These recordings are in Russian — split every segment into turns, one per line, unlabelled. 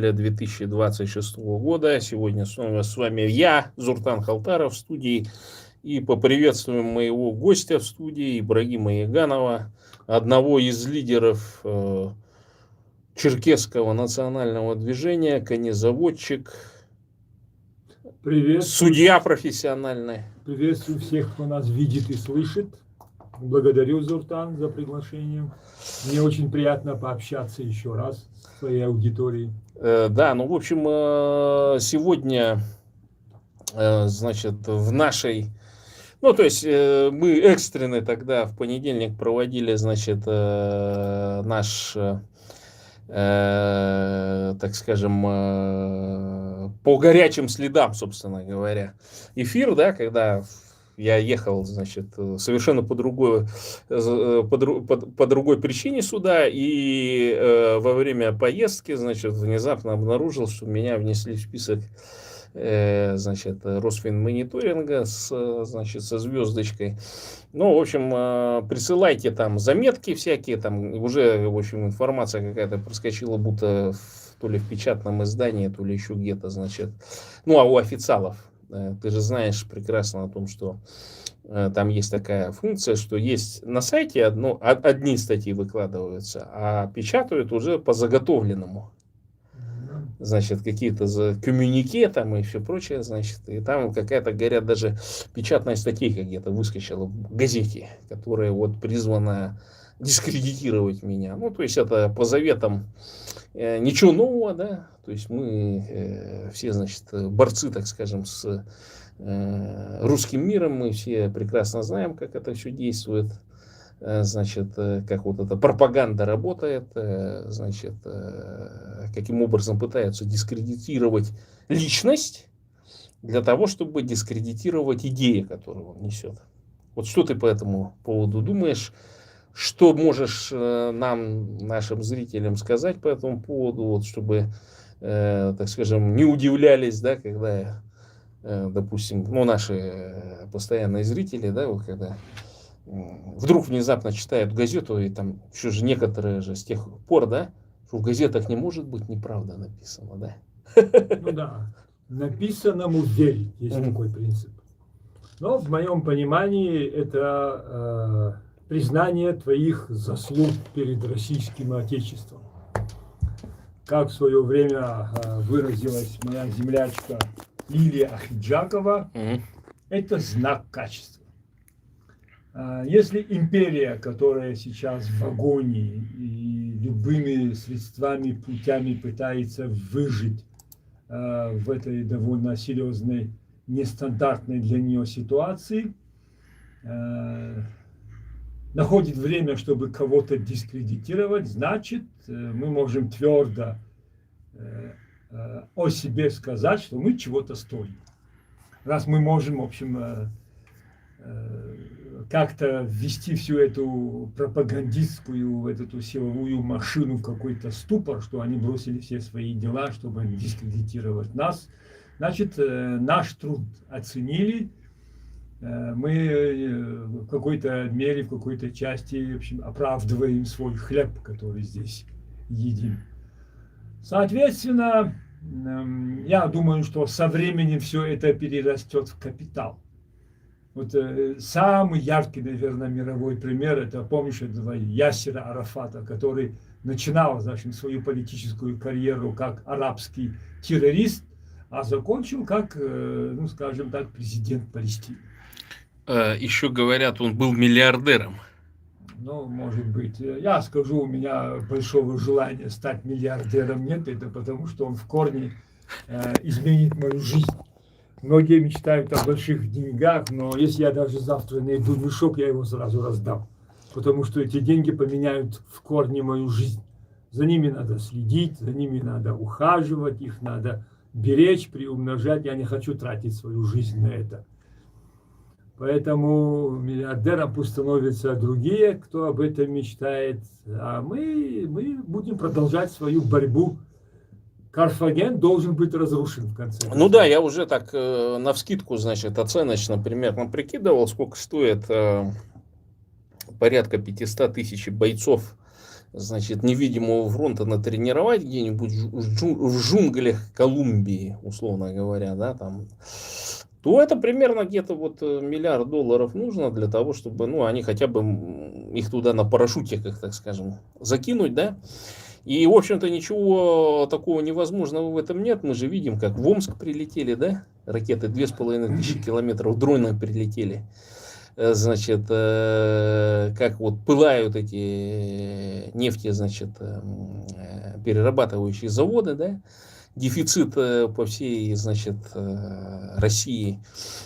апреля 2026 года. Сегодня снова с вами я, Зуртан Халтаров, в студии. И поприветствуем моего гостя в студии, Ибрагима Яганова, одного из лидеров черкесского национального движения, конезаводчик, судья профессиональный.
Приветствую всех, кто нас видит и слышит. Благодарю, Зуртан, за приглашение. Мне очень приятно пообщаться еще раз с твоей аудиторией.
Да, ну, в общем, сегодня, значит, в нашей... Ну, то есть, мы экстренно тогда в понедельник проводили, значит, наш, так скажем, по горячим следам, собственно говоря, эфир, да, когда я ехал, значит, совершенно по другой причине сюда, и во время поездки, значит, внезапно обнаружил, что меня внесли в список, значит, Росфинмониторинга значит, со звездочкой. Ну, в общем, присылайте там заметки всякие, там уже, в общем, информация какая-то проскочила, будто то ли в печатном издании, то ли еще где-то, значит, ну, а у официалов. Ты же знаешь прекрасно о том, что там есть такая функция, что есть на сайте одни статьи выкладываются, а печатают уже по заготовленному. Значит, какие-то коммюнике там и все прочее, значит, и там какая-то, говорят, даже печатная статейка где-то выскочила в газете, которая вот призвана дискредитировать меня. Ну, то есть это по заветам ничего нового, да, то есть мы все, значит, борцы, так скажем, с русским миром, мы все прекрасно знаем, как это все действует. Значит, как вот эта пропаганда работает, значит, каким образом пытаются дискредитировать личность для того, чтобы дискредитировать идеи, которые он несет. Вот что ты по этому поводу думаешь? Что можешь нам, нашим зрителям сказать по этому поводу, вот, чтобы, так скажем, не удивлялись, да, когда, допустим, ну, наши постоянные зрители, да, вот когда вдруг внезапно читают газету, и там еще же некоторые же с тех пор, да, что в газетах не может быть неправда написано, да?
Ну да, написанному верить, есть такой принцип. Но в моем понимании это признание твоих заслуг перед российским отечеством. Как в свое время выразилась моя землячка Лилия Ахиджакова, это знак качества. Если империя, которая сейчас в агонии и любыми средствами, путями пытается выжить в этой довольно серьезной, нестандартной для нее ситуации, находит время, чтобы кого-то дискредитировать, значит, мы можем твердо о себе сказать, что мы чего-то стоим. Раз мы можем, в общем, как-то ввести всю эту пропагандистскую, эту силовую машину в какой-то ступор, что они бросили все свои дела, чтобы дискредитировать нас, значит, наш труд оценили, мы в какой-то мере, в какой-то части, в общем, оправдываем свой хлеб, который здесь едим. Соответственно, я думаю, что со временем все это перерастет в капитал. Вот самый яркий, наверное, мировой пример, это, помнишь, этого Ясера Арафата, который начинал, значит, свою политическую карьеру как арабский террорист, а закончил как, ну, скажем так, президент Палестины.
Еще говорят, он был миллиардером.
Ну, может быть. Я скажу, у меня большого желания стать миллиардером нет, это потому, что он в корне изменит мою жизнь. Многие мечтают о больших деньгах, но если я даже завтра найду мешок, я его сразу раздам. Потому что эти деньги поменяют в корне мою жизнь. За ними надо следить, за ними надо ухаживать, их надо беречь, приумножать. Я не хочу тратить свою жизнь на это. Поэтому миллиардером пусть становятся другие, кто об этом мечтает. А мы будем продолжать свою борьбу. Карфаген должен быть разрушен в конце концов.
Ну да, я уже так навскидку, значит, оценочно примерно прикидывал, сколько стоит порядка 500 тысяч бойцов значит, невидимого фронта натренировать где-нибудь в джунглях Колумбии, условно говоря, да, там, то это примерно где-то вот $1 миллиард нужно для того, чтобы, ну, они хотя бы их туда на парашютиках, так скажем, закинуть, да. И, в общем-то, ничего такого невозможного в этом нет. Мы же видим, как в Омск прилетели, да, ракеты 2500 километров, дроны прилетели. Значит, как вот пылают эти нефти, значит, перерабатывающие заводы, да, дефицит по всей, значит, России,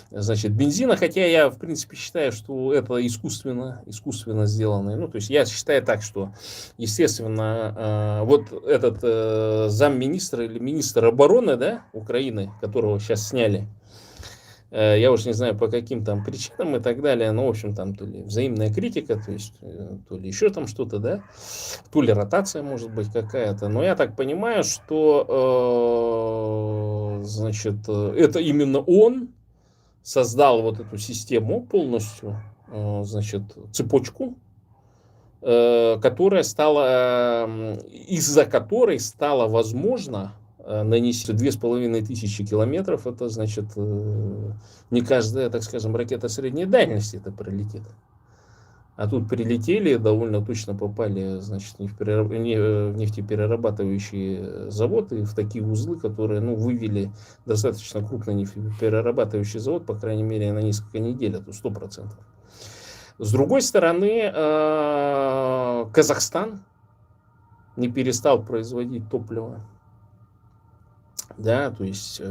значит, бензина, хотя я, в принципе, считаю, что это искусственно сделанное. Ну, то есть я считаю так, что, естественно, вот этот замминистра или министр обороны, да, Украины, которого сейчас сняли, я уж не знаю по каким там причинам и так далее, но, в общем, там то ли взаимная критика, то есть, то ли еще там что-то, да, то ли ротация может быть какая-то, но я так понимаю, что, значит, это именно он создал вот эту систему полностью, значит, цепочку, которая стала, из-за которой стало возможно нанести 2500 километров. Это значит, не каждая, так скажем, ракета средней дальности это прилетит. А тут прилетели, довольно точно попали, значит, в нефтеперерабатывающие заводы, в такие узлы, которые, ну, вывели достаточно крупный нефтеперерабатывающий завод, по крайней мере, на несколько недель, это 100%. С другой стороны, Казахстан не перестал производить топливо. Да, то есть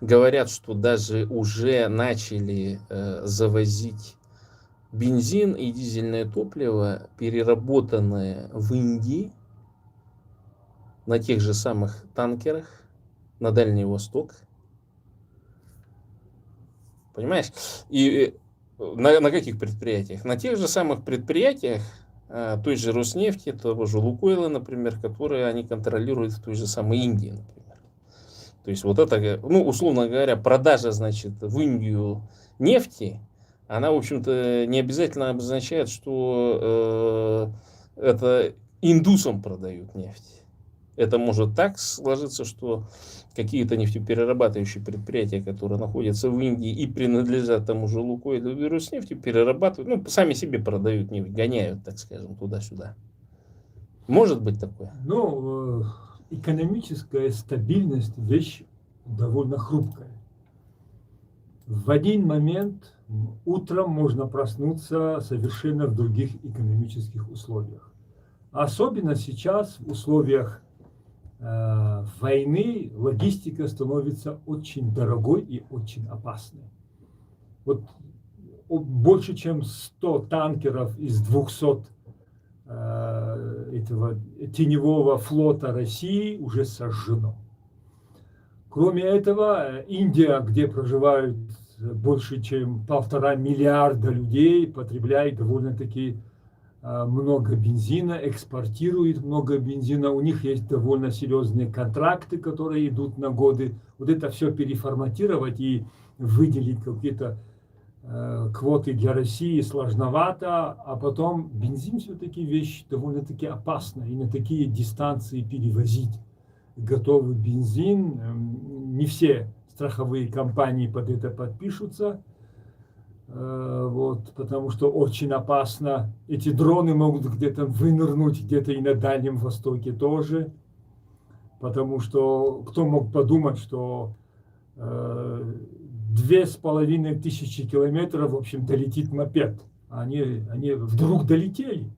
говорят, что даже уже начали завозить бензин и дизельное топливо, переработанное в Индии на тех же самых танкерах на Дальний Восток. Понимаешь? И на каких предприятиях? На тех же самых предприятиях той же Роснефти, того же Лукойла, например, которые они контролируют в той же самой Индии, например. То есть вот это, ну, условно говоря, продажа, значит, в Индию нефти, она, в общем-то, не обязательно обозначает, что это индусам продают нефть. Это может так сложиться, что какие-то нефтеперерабатывающие предприятия, которые находятся в Индии и принадлежат тому же Лукойлу и Роснефти, перерабатывают, ну, сами себе продают нефть, гоняют, так скажем, туда-сюда. Может быть такое?
Ну, экономическая стабильность – вещь довольно хрупкая. В один момент утром можно проснуться совершенно в других экономических условиях. Особенно сейчас в условиях войны логистика становится очень дорогой и очень опасной. Вот больше чем 100 танкеров из 200 этого теневого флота России уже сожжено. Кроме этого, Индия, где проживают больше чем 1,5 миллиарда людей, потребляет довольно-таки много бензина, экспортирует много бензина. У них есть довольно серьезные контракты, которые идут на годы. Вот это все переформатировать и выделить какие-то квоты для России сложновато, а потом бензин все-таки вещь довольно-таки опасная, и на такие дистанции перевозить готовый бензин, не все страховые компании под это подпишутся, вот, потому что очень опасно. Эти дроны могут где-то вынырнуть, где-то и на Дальнем Востоке тоже, потому что кто мог подумать, что 2500 километров, в общем, долетит мопед. Они вдруг долетели.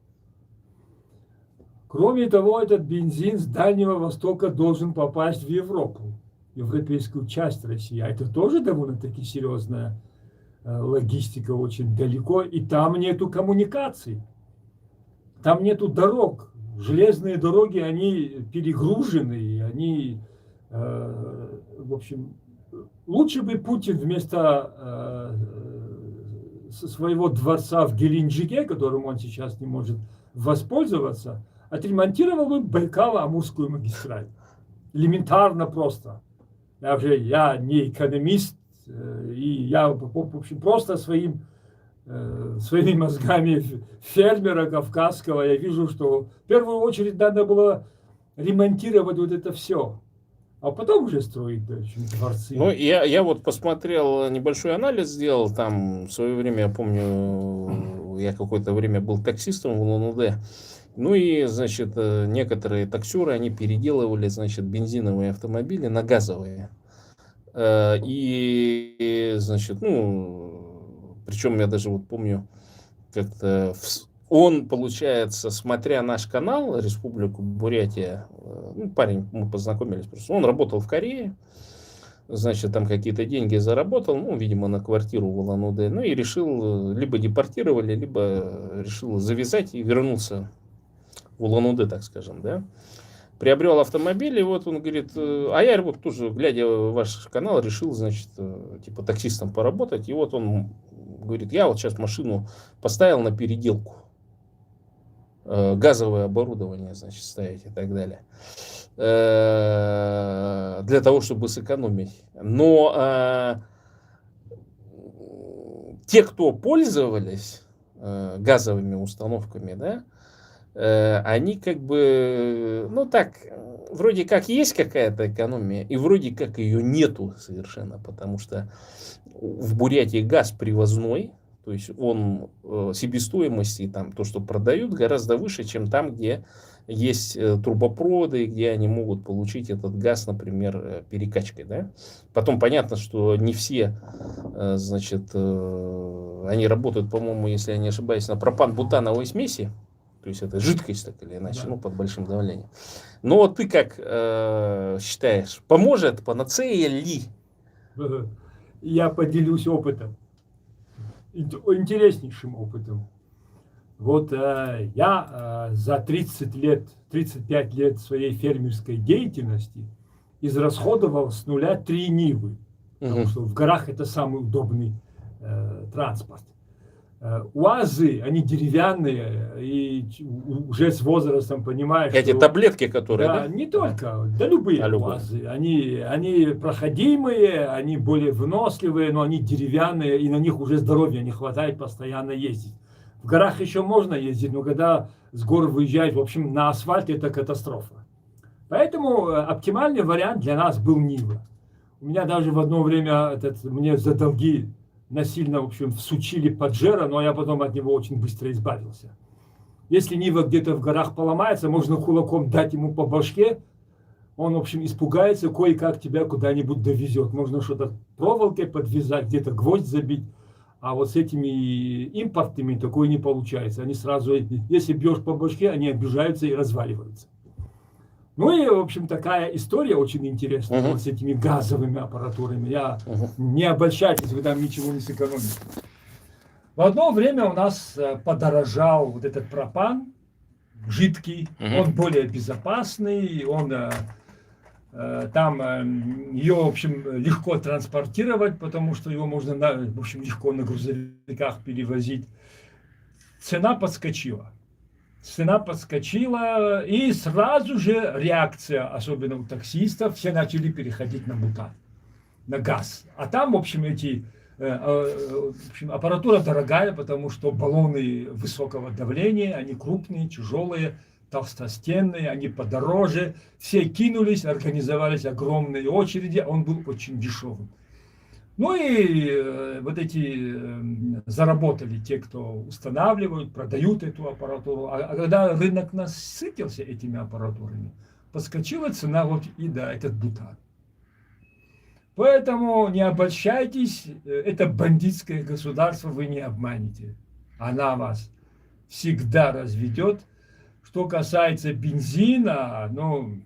Кроме того, этот бензин с Дальнего Востока должен попасть в Европу, европейскую часть России. А это тоже довольно-таки серьезная логистика, очень далеко. И там нету коммуникаций, там нету дорог. Железные дороги, они перегружены, они, в общем... Лучше бы Путин вместо своего дворца в Геленджике, которым он сейчас не может воспользоваться, отремонтировал бы Байкало-Амурскую магистраль. Элементарно просто. Я не экономист, и я, в общем, просто своим своими мозгами фермера кавказского, я вижу, что в первую очередь надо было ремонтировать вот это все, а потом уже строить дальше дворцы.
Ну, я вот посмотрел, небольшой анализ сделал, там в свое время, я помню, я какое-то время был таксистом в Улан-Удэ, ну и, значит, некоторые таксеры, они переделывали, значит, бензиновые автомобили на газовые. И, значит, ну, причем я даже вот помню, как-то он, получается, смотря наш канал, Республику Бурятия, ну, парень, мы познакомились просто, он работал в Корее, значит, там какие-то деньги заработал, ну, видимо, на квартиру в Улан-Удэ, ну, и решил, либо депортировали, либо решил завязать и вернулся в Улан-Удэ, так скажем, да. Приобрел автомобиль, и вот он говорит, а я вот тоже, глядя в ваш канал, решил, значит, типа таксистом поработать, и вот он говорит, я вот сейчас машину поставил на переделку, газовое оборудование, значит, ставить и так далее, для того, чтобы сэкономить. Но те, кто пользовались газовыми установками, да, они как бы, ну так, вроде как есть какая-то экономия, и вроде как ее нету совершенно, потому что в Бурятии газ привозной, то есть он себестоимости, там, то, что продают, гораздо выше, чем там, где есть трубопроводы, где они могут получить этот газ, например, перекачкой. Да? Потом понятно, что не все, значит, они работают, по-моему, если я не ошибаюсь, на пропан-бутановой смеси, то есть это жидкость, так или иначе, ну, под большим давлением. Но вот ты как считаешь, поможет, панацея ли?
Я поделюсь опытом, интереснейшим опытом. Вот я за 30 лет, 35 лет своей фермерской деятельности израсходовал с нуля 3 Нивы, потому что в горах это самый удобный транспорт. УАЗы, они деревянные, и уже с возрастом понимаешь,
эти
что,
таблетки, которые...
Да, не только, да любые УАЗы. Они проходимые, они более выносливые, но они деревянные, и на них уже здоровья не хватает постоянно ездить. В горах еще можно ездить, но когда с гор выезжать, в общем, на асфальте это катастрофа. Поэтому оптимальный вариант для нас был Нива. У меня даже в одно время мне за долги насильно, в общем, всучили Паджеро, но я потом от него очень быстро избавился. Если Нива где-то в горах поломается, можно кулаком дать ему по башке, он, в общем, испугается, кое-как тебя куда-нибудь довезет. Можно что-то проволокой подвязать, где-то гвоздь забить. А вот с этими импортными такое не получается. Они сразу, если бьешь по башке, они обижаются и разваливаются. Ну и, в общем, такая история очень интересная вот с этими газовыми аппаратурами. Не обольщайтесь, вы там ничего не сэкономите. В одно время у нас подорожал вот этот пропан жидкий, он более безопасный, он там ее, в общем, легко транспортировать, потому что его можно, в общем, легко на грузовиках перевозить. Цена подскочила. Цена подскочила, и сразу же реакция, особенно у таксистов, все начали переходить на бутан, на газ. А там, в общем, аппаратура дорогая, потому что баллоны высокого давления, они крупные, тяжелые, толстостенные, они подороже. Все кинулись, организовались огромные очереди, он был очень дешевым. Ну и вот эти заработали те, кто устанавливают, продают эту аппаратуру. А когда рынок насытился этими аппаратурами, подскочила цена, вот и да, этот бутан. Поэтому не обольщайтесь, это бандитское государство, вы не обманете. Она вас всегда разведет. Что касается бензина, ну,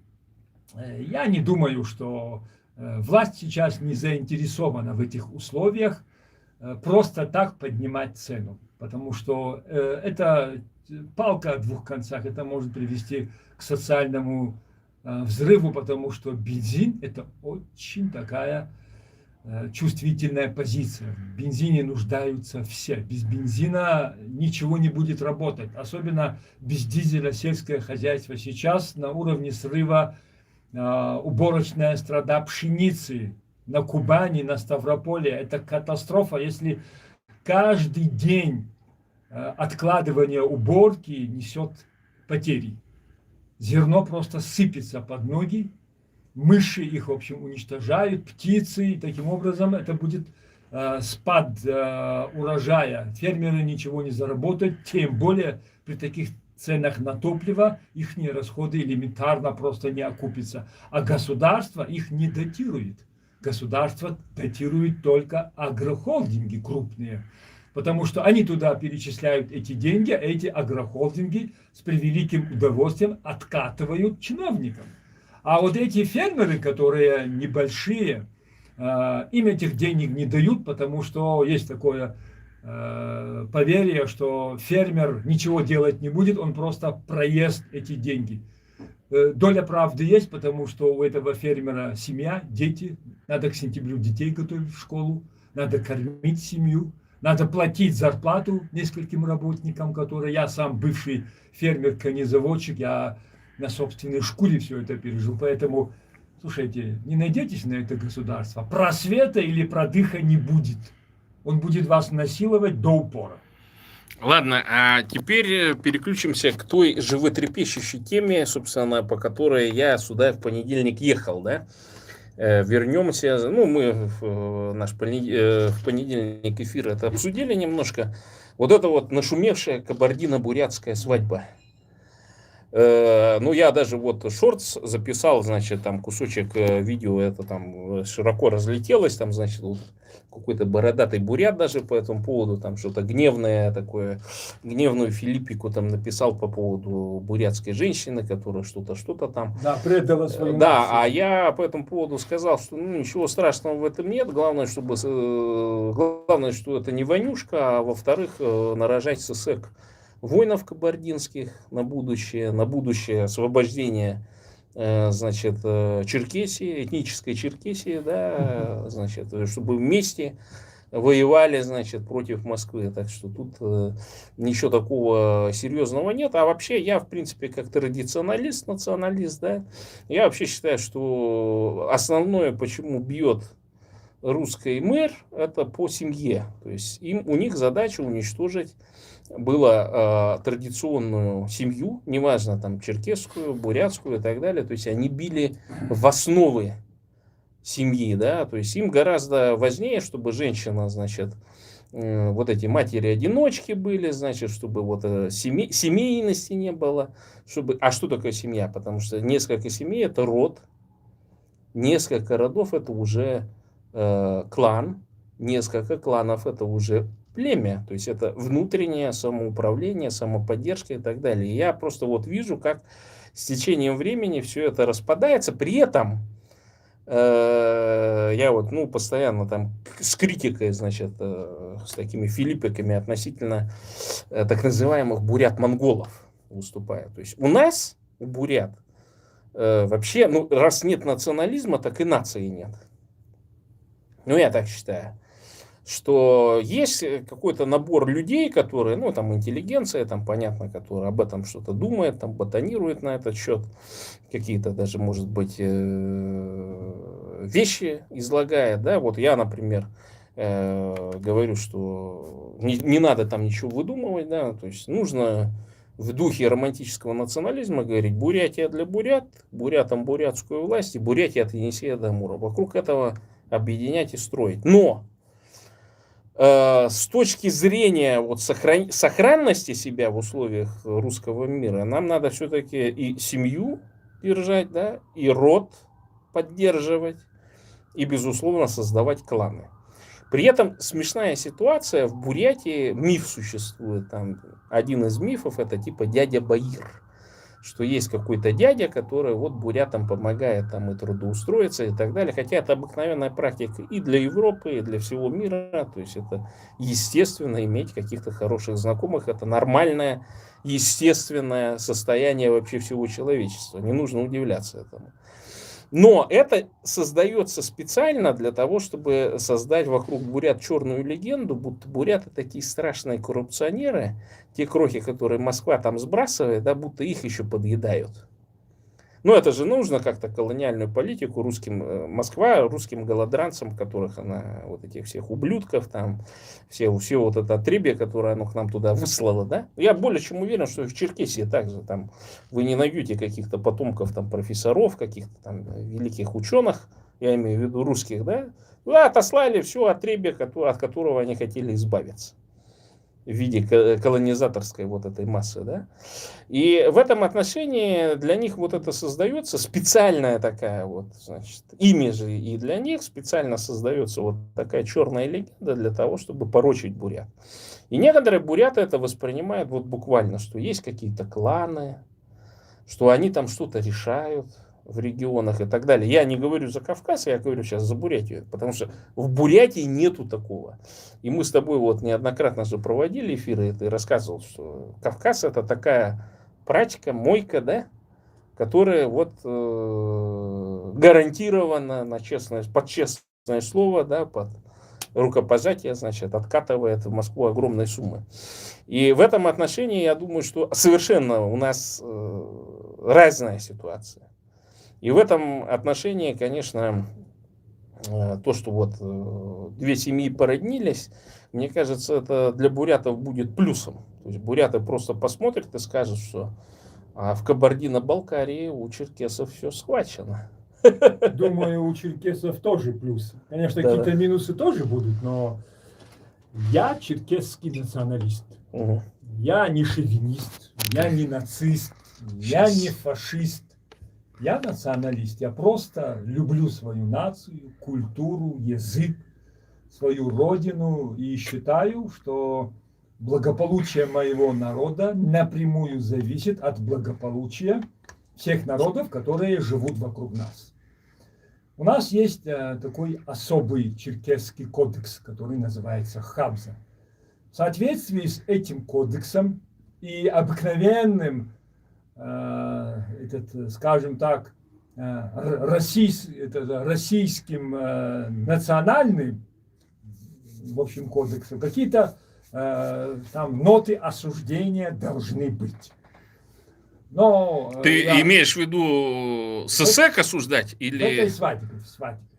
я не думаю, что власть сейчас не заинтересована в этих условиях просто так поднимать цену, потому что это палка о двух концах, это может привести к социальному взрыву, потому что бензин это очень такая чувствительная позиция. В бензине нуждаются все. Без бензина ничего не будет работать. Особенно без дизеля сельское хозяйство сейчас на уровне срыва. Уборочная страда пшеницы на Кубани, на Ставрополе. Это катастрофа. Если каждый день откладывания уборки несет потери. Зерно просто сыпется под ноги, мыши их, в общем, уничтожают, птицы, и таким образом это будет спад урожая. Фермеры ничего не заработают, тем более при таких ценах на топливо их расходы элементарно просто не окупятся. А государство их не датирует. Государство датирует только агрохолдинги крупные, потому что они туда перечисляют эти деньги, а эти агрохолдинги с превеликим удовольствием откатывают чиновникам. А вот эти фермеры, которые небольшие, им этих денег не дают, потому что есть такое поверье, что фермер ничего делать не будет, он просто проест эти деньги. Доля правды есть, потому что у этого фермера семья, дети, надо к сентябрю детей готовить в школу, надо кормить семью, надо платить зарплату нескольким работникам, которые я сам бывший фермер, конезаводчик, я на собственной шкуре все это пережил. Поэтому, слушайте, не надейтесь на это государство. Просвета или продыха не будет. Он будет вас насиловать до упора.
Ладно, а теперь переключимся к той животрепещущей теме, собственно, по которой я сюда в понедельник ехал, да? Вернемся, мы в понедельник эфир это обсудили немножко. Вот это вот нашумевшая кабардино-бурятская свадьба. Я даже вот шортс записал, значит, там кусочек видео, это там широко разлетелось, там, значит, вот какой-то бородатый бурят даже по этому поводу, там что-то гневное такое, гневную филиппику там написал по поводу бурятской женщины, которая что-то там.
Да, предала свою
Да,
нацию.
а я по этому поводу сказал, что ничего страшного в этом нет, главное, что это не вонюшка, а во-вторых, нарожать СССР воинов кабардинских на будущее освобождение, значит, Черкесии, этнической Черкесии, да, значит, чтобы вместе воевали, значит, против Москвы. Так что тут ничего такого серьезного нет. А вообще я, в принципе, как традиционалист, националист, да, я вообще считаю, что основное, почему бьет русский мэр, это по семье. То есть у них задача уничтожить было традиционную семью, неважно там черкесскую, бурятскую и так далее. То есть они били в основы семьи, да, то есть им гораздо важнее, чтобы женщина, значит, вот эти матери-одиночки были, значит, чтобы вот семейности не было, чтобы, а что такое семья? Потому что несколько семей это род, несколько родов это уже клан, несколько кланов это уже племя, то есть это внутреннее самоуправление, самоподдержка и так далее. И я просто вот вижу, как с течением времени все это распадается, при этом я вот, постоянно там с критикой, значит, с такими филиппиками относительно так называемых бурят-монголов выступаю. То есть у нас, у бурят, вообще, раз нет национализма, так и нации нет. Я так считаю, что есть какой-то набор людей, которые, там интеллигенция, там понятно, которая об этом что-то думает, там ботанирует на этот счет, какие-то даже, может быть, вещи излагает, да, вот я, например, говорю, что не надо там ничего выдумывать, да, то есть нужно в духе романтического национализма говорить: Бурятия для бурят, бурятам бурятскую власть и Бурятия от Енисея до Амура. Вокруг этого объединять и строить. Но с точки зрения вот сохранности себя в условиях русского мира, нам надо все-таки и семью держать, да, и род поддерживать, и, безусловно, создавать кланы. При этом смешная ситуация, в Бурятии миф существует, там один из мифов это типа дядя Баир, что есть какой-то дядя, который вот бурятам помогает там и трудоустроиться и так далее, хотя это обыкновенная практика и для Европы, и для всего мира, то есть это естественно иметь каких-то хороших знакомых, это нормальное, естественное состояние вообще всего человечества, не нужно удивляться этому. Но это создается специально для того, чтобы создать вокруг бурят черную легенду, будто буряты такие страшные коррупционеры, те крохи, которые Москва там сбрасывает, да, будто их еще подъедают. Ну, это же нужно как-то колониальную политику Москва русским голодранцам, которых она, вот этих всех ублюдков, там, все вот это отребье, которое оно к нам туда выслало, да? Я более чем уверен, что и в Черкесии также там вы не найдете каких-то потомков там профессоров, каких-то там великих ученых, я имею в виду русских, да? Вы отослали все отребье, от которого они хотели избавиться в виде колонизаторской вот этой массы, да. И в этом отношении для них вот это создается специальная такая вот, значит, ими же и для них специально создается вот такая черная легенда для того, чтобы порочить бурят. И некоторые буряты это воспринимают вот буквально, что есть какие-то кланы, что они там что-то решают в регионах и так далее. Я не говорю за Кавказ, я говорю сейчас за Бурятию, потому что в Бурятии нету такого. И мы с тобой вот неоднократно же проводили эфиры, и ты рассказывал, что Кавказ это такая практика, мойка, да, которая вот гарантированно на честное, под честное слово, да, под рукопожатие, значит, откатывает в Москву огромные суммы. И в этом отношении я думаю, что совершенно у нас разная ситуация. И в этом отношении, конечно, то, что вот две семьи породнились, мне кажется, это для бурятов будет плюсом. То есть буряты просто посмотрят и скажут, что в Кабардино-Балкарии у черкесов все схвачено.
Думаю, у черкесов тоже плюс. Конечно,
Да.
какие-то минусы тоже будут, но я черкесский националист.
Угу.
Я не шовинист, я не нацист, я не фашист. Я националист. Я просто люблю свою нацию, культуру, язык, свою родину и считаю, что благополучие моего народа напрямую зависит от благополучия всех народов, которые живут вокруг нас. У нас есть такой особый черкесский кодекс, который называется Хабза. В соответствии с этим кодексом и обыкновенным, скажем так, российским национальным, в общем, кодексом, какие-то там ноты осуждения должны быть. Но,
ты имеешь в виду СССР осуждать или
свадьбы.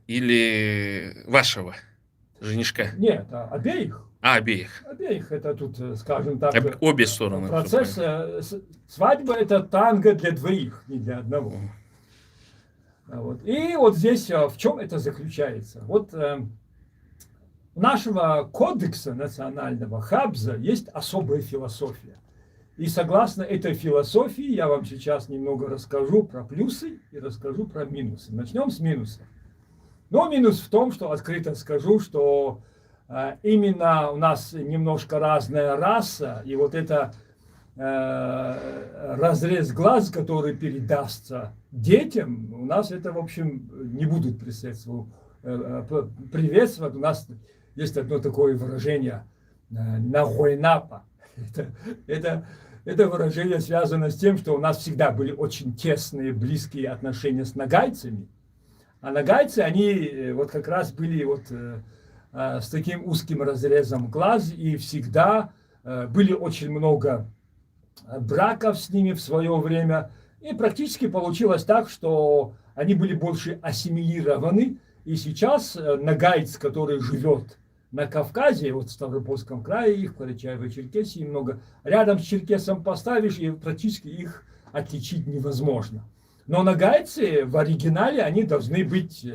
Или вашего женишка?
Нет, обеих.
Обеих.
Обеих. Это тут, скажем так,
обе стороны.
Процесс свадьба это танго для двоих, не для одного. Вот. И вот здесь в чем это заключается? Вот у нашего кодекса национального Хабза есть особая философия. И согласно этой философии я вам сейчас немного расскажу про плюсы и расскажу про минусы. Начнем с минусов. Но минус в том, что открыто скажу, что именно у нас немножко разная раса, и вот это разрез глаз, который передастся детям, у нас это, в общем, не будут приветствовать. У нас есть одно такое выражение «нагойнапа». Это выражение связано с тем, что у нас всегда были очень тесные, близкие отношения с нагайцами. А нагайцы, они вот как раз были вот с таким узким разрезом глаз, и всегда были очень много браков с ними в свое время. И практически получилось так, что они были больше ассимилированы. И сейчас нагайц, который живет на Кавказе, вот в Ставропольском крае, их, в Карачаево-Черкесии много, рядом с черкесом поставишь, и практически их отличить невозможно. Но нагайцы в оригинале, они должны быть...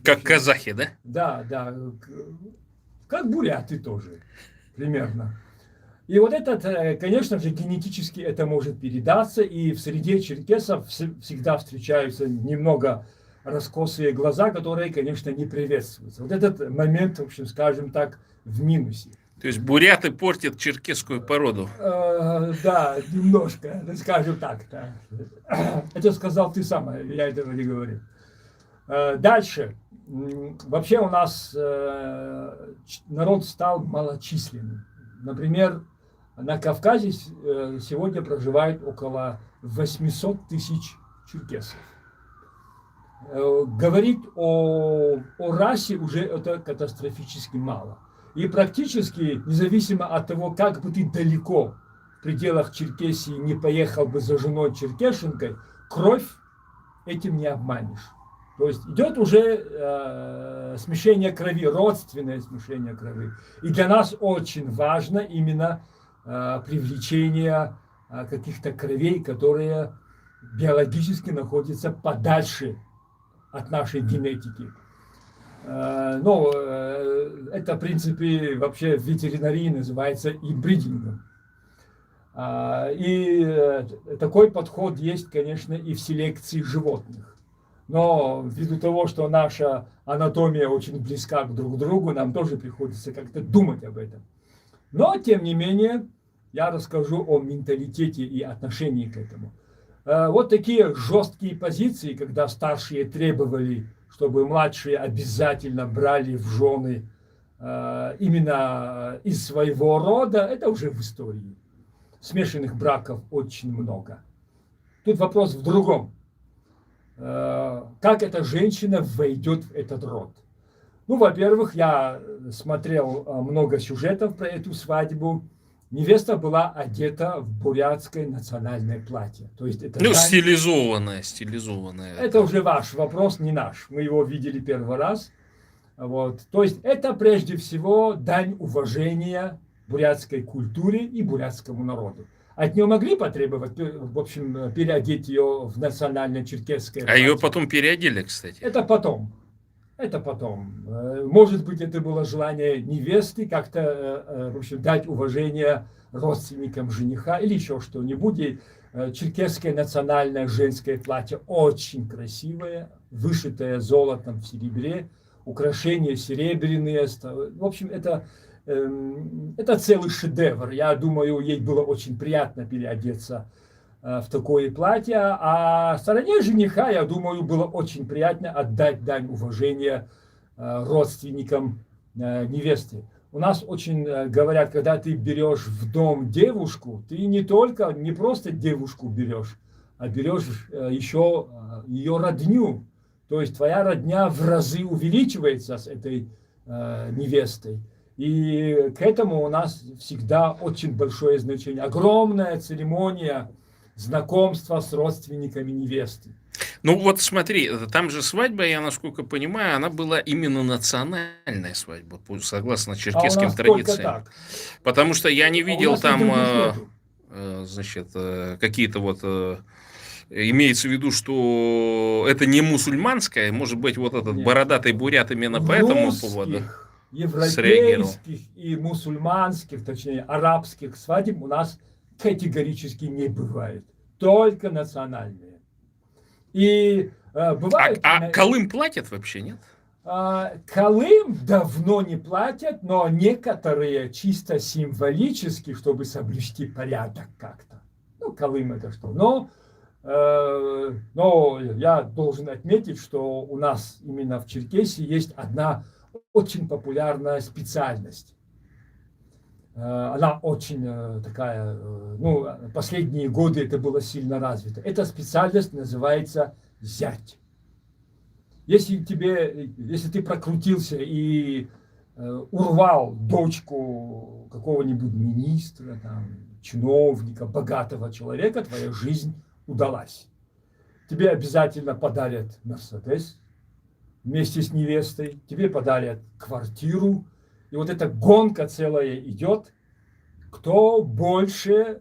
как казахи, да?
Да, как буряты тоже, примерно. И вот этот, конечно же, генетически это может передаться, и в среде черкесов всегда встречаются немного раскосые глаза, которые, конечно, не приветствуются. Вот этот момент, в общем, скажем так, в минусе.
То есть буряты портят черкесскую породу.
Да, немножко, скажем так. Да. Это сказал ты сам, я этого не говорил. Дальше. Вообще у нас народ стал малочисленным. Например, на Кавказе сегодня проживает около 800 тысяч черкесов. Говорить о расе уже это катастрофически мало. И практически, независимо от того, как бы ты далеко в пределах Черкесии не поехал бы за женой черкешенкой, кровь этим не обманешь. То есть идет уже смешение крови, родственное смешение крови. И для нас очень важно именно привлечение каких-то кровей, которые биологически находятся подальше от нашей генетики. Но это, в принципе, вообще в ветеринарии называется инбридингом. И такой подход есть, конечно, и в селекции животных. Но ввиду того, что наша анатомия очень близка друг к другу, нам тоже приходится как-то думать об этом. Но, тем не менее, я расскажу о менталитете и отношении к этому. Вот такие жесткие позиции, когда старшие требовали, чтобы младшие обязательно брали в жены именно из своего рода, это уже в истории. Смешанных браков очень много. Тут вопрос в другом. Как эта женщина войдет в этот род? Ну, во-первых, я смотрел много сюжетов про эту свадьбу. Невеста была одета в бурятское национальное платье. То есть это
стилизованное.
Это уже ваш вопрос, не наш. Мы его видели первый раз. Вот. То есть это прежде всего дань уважения бурятской культуре и бурятскому народу. От нее могли потребовать, в общем, переодеть ее в национально-черкесское платье.
А ее потом переодели, кстати.
Это потом. Это потом. Может быть, это было желание невесты как-то, в общем, дать уважение родственникам жениха или еще что-нибудь. И черкесское национальное женское платье очень красивое, вышитое золотом в серебре, украшения серебряные. В общем, это целый шедевр. Я думаю, ей было очень приятно переодеться в такое платье. А стороне жениха, я думаю, было очень приятно отдать дань уважения родственникам невесты. У нас очень говорят, когда ты берешь в дом девушку, ты не просто девушку берешь, а берешь еще ее родню. То есть твоя родня в разы увеличивается с этой невестой. И к этому у нас всегда очень большое значение. Огромная церемония знакомства с родственниками невесты.
Ну вот смотри, там же свадьба, я насколько понимаю, она была именно национальная свадьба, согласно черкесским традициям. Потому что я не видел там, значит, какие-то вот... Имеется в виду, что это не мусульманская, может быть, вот этот бородатый бурят именно по этому поводу
европейских и мусульманских, точнее, арабских свадеб у нас категорически не бывает. Только национальные. И бывает...
Колым платят вообще, нет?
Колым давно не платят, но некоторые чисто символически, чтобы соблюсти порядок как-то. Ну, колым это что? Но я должен отметить, что у нас именно в Черкесии есть одна очень популярная специальность. Она очень такая, ну, последние годы это было сильно развито. Эта специальность называется зять. Если ты прокрутился и урвал дочку какого-нибудь министра, там, чиновника, богатого человека, твоя жизнь удалась. Тебе обязательно подарят Мерседес вместе с невестой, тебе подарят квартиру. И вот эта гонка целая идет, кто больше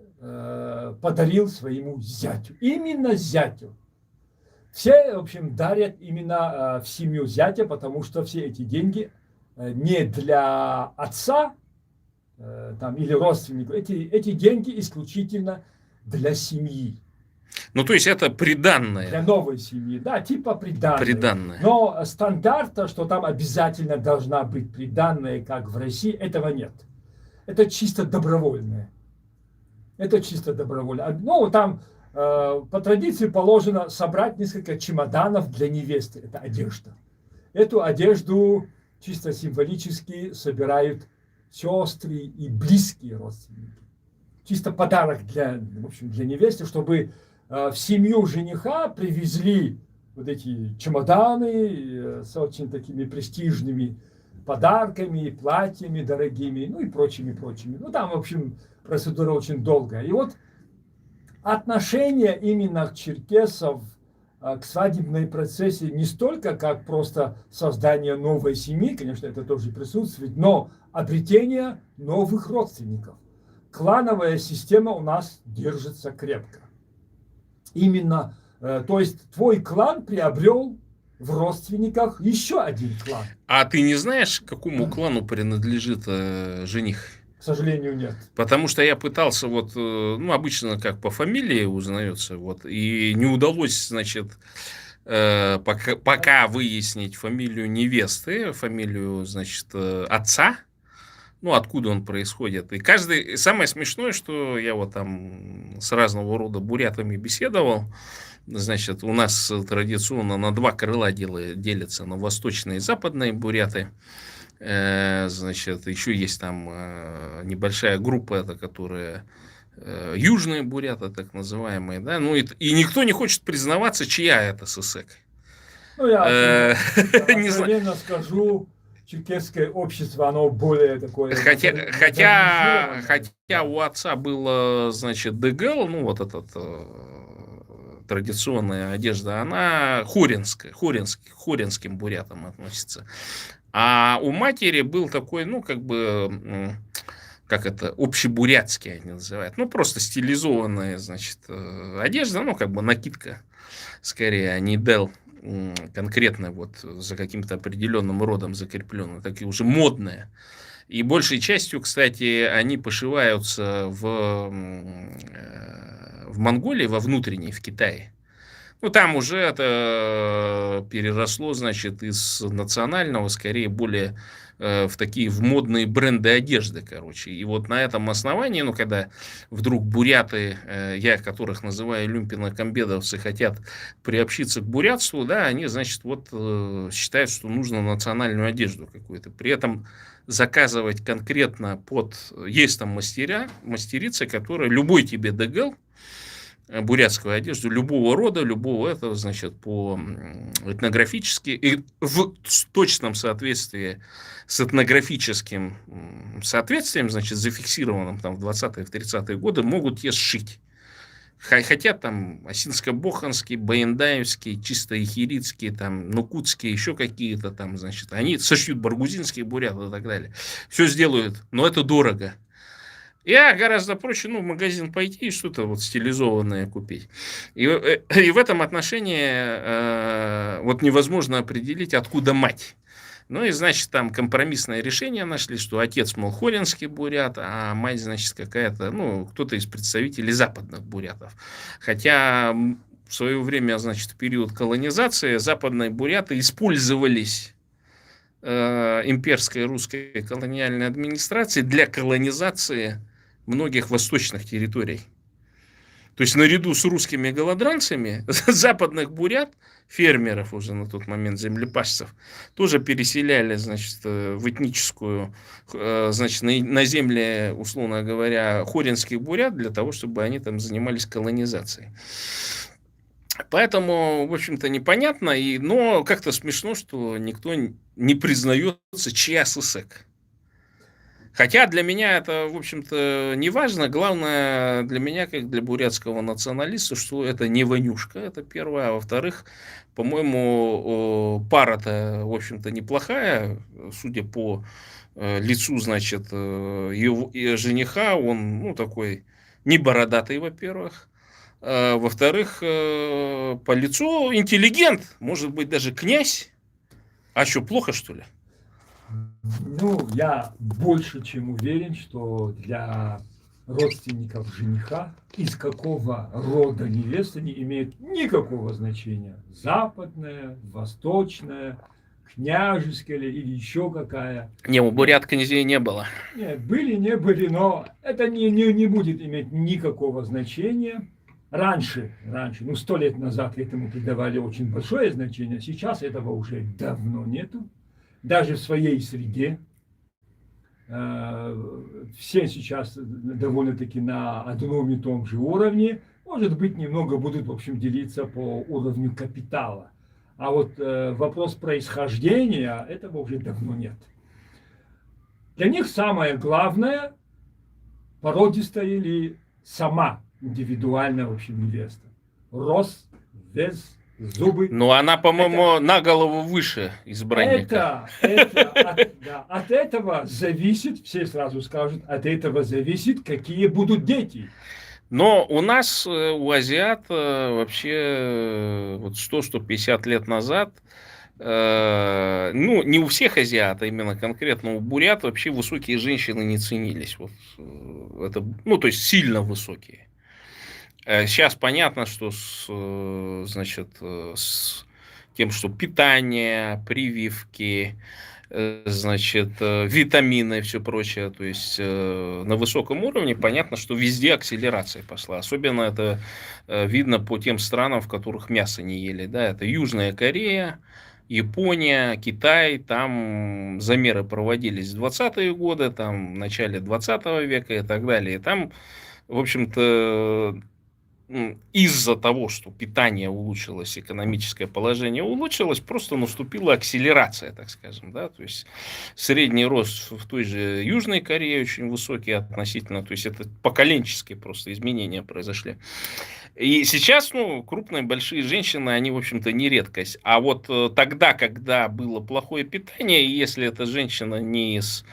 подарил своему зятю. Именно зятю. Все, в общем, дарят именно в семью зятя, потому что все эти деньги не для отца там, или родственников. Эти деньги исключительно для семьи.
Ну, то есть это приданное.
Для новой семьи, да, типа приданное.
Приданное.
Но стандарта, что там обязательно должна быть приданное, как в России, этого нет. Это чисто добровольное. Это чисто добровольно. Ну, там по традиции положено собрать несколько чемоданов для невесты. Это одежда. Эту одежду чисто символически собирают сестры и близкие родственники. Чисто подарок для невесты, чтобы в семью жениха привезли вот эти чемоданы с очень такими престижными подарками, платьями дорогими, ну и прочими. Ну там, в общем, процедура очень долгая. И вот отношение именно черкесов к свадебной процессе не столько, как просто создание новой семьи, конечно, это тоже присутствует, но обретение новых родственников. Клановая система у нас держится крепко. Именно, то есть твой клан приобрел в родственниках еще один клан.
А ты не знаешь, к какому клану принадлежит жених?
К сожалению, нет.
Потому что я пытался вот, ну, обычно как по фамилии узнается, вот, и не удалось, значит, пока выяснить фамилию невесты, фамилию, значит, отца, ну, откуда он происходит. И каждый... Самое смешное, что я вот там с разного рода бурятами беседовал, значит, у нас традиционно на два крыла делятся, на восточные и западные буряты. Значит, еще есть там небольшая группа, это которая южные буряты, так называемые, да, ну и никто не хочет признаваться, чья это ССЭК.
Ну, я откровенно скажу, черкесское общество, оно более такое...
Хотя у отца было, значит, ДГЛ, ну, вот этот традиционная одежда, она хоринским бурятам относится. А у матери был такой, ну, как бы, как это, общебурятский они называют. Ну, просто стилизованная, значит, одежда, ну, как бы накидка, скорее, а не дел конкретно вот за каким-то определенным родом закрепленная, такие уже модные. И большей частью, кстати, они пошиваются в Монголии, во внутренней, в Китае. Ну, там уже это переросло, значит, из национального, скорее, более в такие в модные бренды одежды, короче. И вот на этом основании, ну, когда вдруг буряты, я которых называю люмпино-комбедовцы, хотят приобщиться к бурятству, да, они, значит, вот считают, что нужно национальную одежду какую-то. При этом заказывать конкретно под... Есть там мастерица, которая любой тебе ДГЛ, бурятскую одежду любого рода, любого этого, значит, по этнографически и в точном соответствии с этнографическим соответствием, значит, зафиксированным там в 20-е, в 30-е годы, могут те сшить. Хотя там осинско-боханский, баендаевский, чисто ихиритский, там, нукутские, еще какие-то там, значит, они сошьют баргузинские буряты и так далее. Все сделают, но это дорого. Я гораздо проще, ну, в магазин пойти и что-то вот стилизованное купить. И в этом отношении вот невозможно определить, откуда мать. Ну и, значит, там компромиссное решение нашли, что отец, мол, хоринский бурят, а мать, значит, какая-то, ну, кто-то из представителей западных бурятов. Хотя в свое время, значит, в период колонизации западные буряты использовались имперской русской колониальной администрацией для колонизации многих восточных территорий. То есть наряду с русскими голодранцами западных бурят, фермеров уже на тот момент, землепашцев, тоже переселяли, значит, в этническую, значит, на земле, условно говоря, хоринских бурят для того, чтобы они там занимались колонизацией. Поэтому, в общем-то, непонятно, но как-то смешно, что никто не признается, чья ССЭК. Хотя для меня это, в общем-то, не важно. Главное для меня, как для бурятского националиста, что это не Ванюшка, это первое. А во-вторых, по-моему, пара-то, в общем-то, неплохая. Судя по лицу, значит, его жениха, он, ну, такой не бородатый, во-первых. Во-вторых, по лицу интеллигент, может быть, даже князь. А что, плохо, что ли?
Ну, я больше чем уверен, что для родственников жениха из какого рода невеста не имеет никакого значения. Западная, восточная, княжеская или еще какая.
Не, у бурят князей не было.
Нет, были, не были, но это не будет иметь никакого значения. Раньше, ну 100 лет назад этому придавали очень большое значение, сейчас этого уже давно нету. Даже в своей среде все сейчас довольно-таки на одном и том же уровне. Может быть, немного будут, в общем, делиться по уровню капитала. А вот вопрос происхождения, этого уже давно нет. Для них самое главное, породистая или сама индивидуальная, в общем, невеста. Рост, вес, зубы.
Ну, она, по-моему, на голову выше избранника.
От этого зависит, все сразу скажут, от этого зависит, какие будут дети.
Но у нас, у азиат, вообще вот 100-150 лет назад, ну, не у всех азиат, а именно конкретно у бурят вообще высокие женщины не ценились. Вот, это, ну, то есть сильно высокие. Сейчас понятно, что значит, с тем, что питание, прививки, значит, витамины и все прочее, то есть на высоком уровне понятно, что везде акселерация пошла. Особенно это видно по тем странам, в которых мясо не ели. Да? Это Южная Корея, Япония, Китай, там замеры проводились в 20-е годы, там в начале 20 века и так далее. И там, в общем-то, из-за того, что питание улучшилось, экономическое положение улучшилось, просто наступила акселерация, так скажем, да, то есть средний рост в той же Южной Корее очень высокий относительно, то есть это поколенческие просто изменения произошли. И сейчас, ну, крупные, большие женщины, они, в общем-то, не редкость. А вот тогда, когда было плохое питание, и если эта женщина не из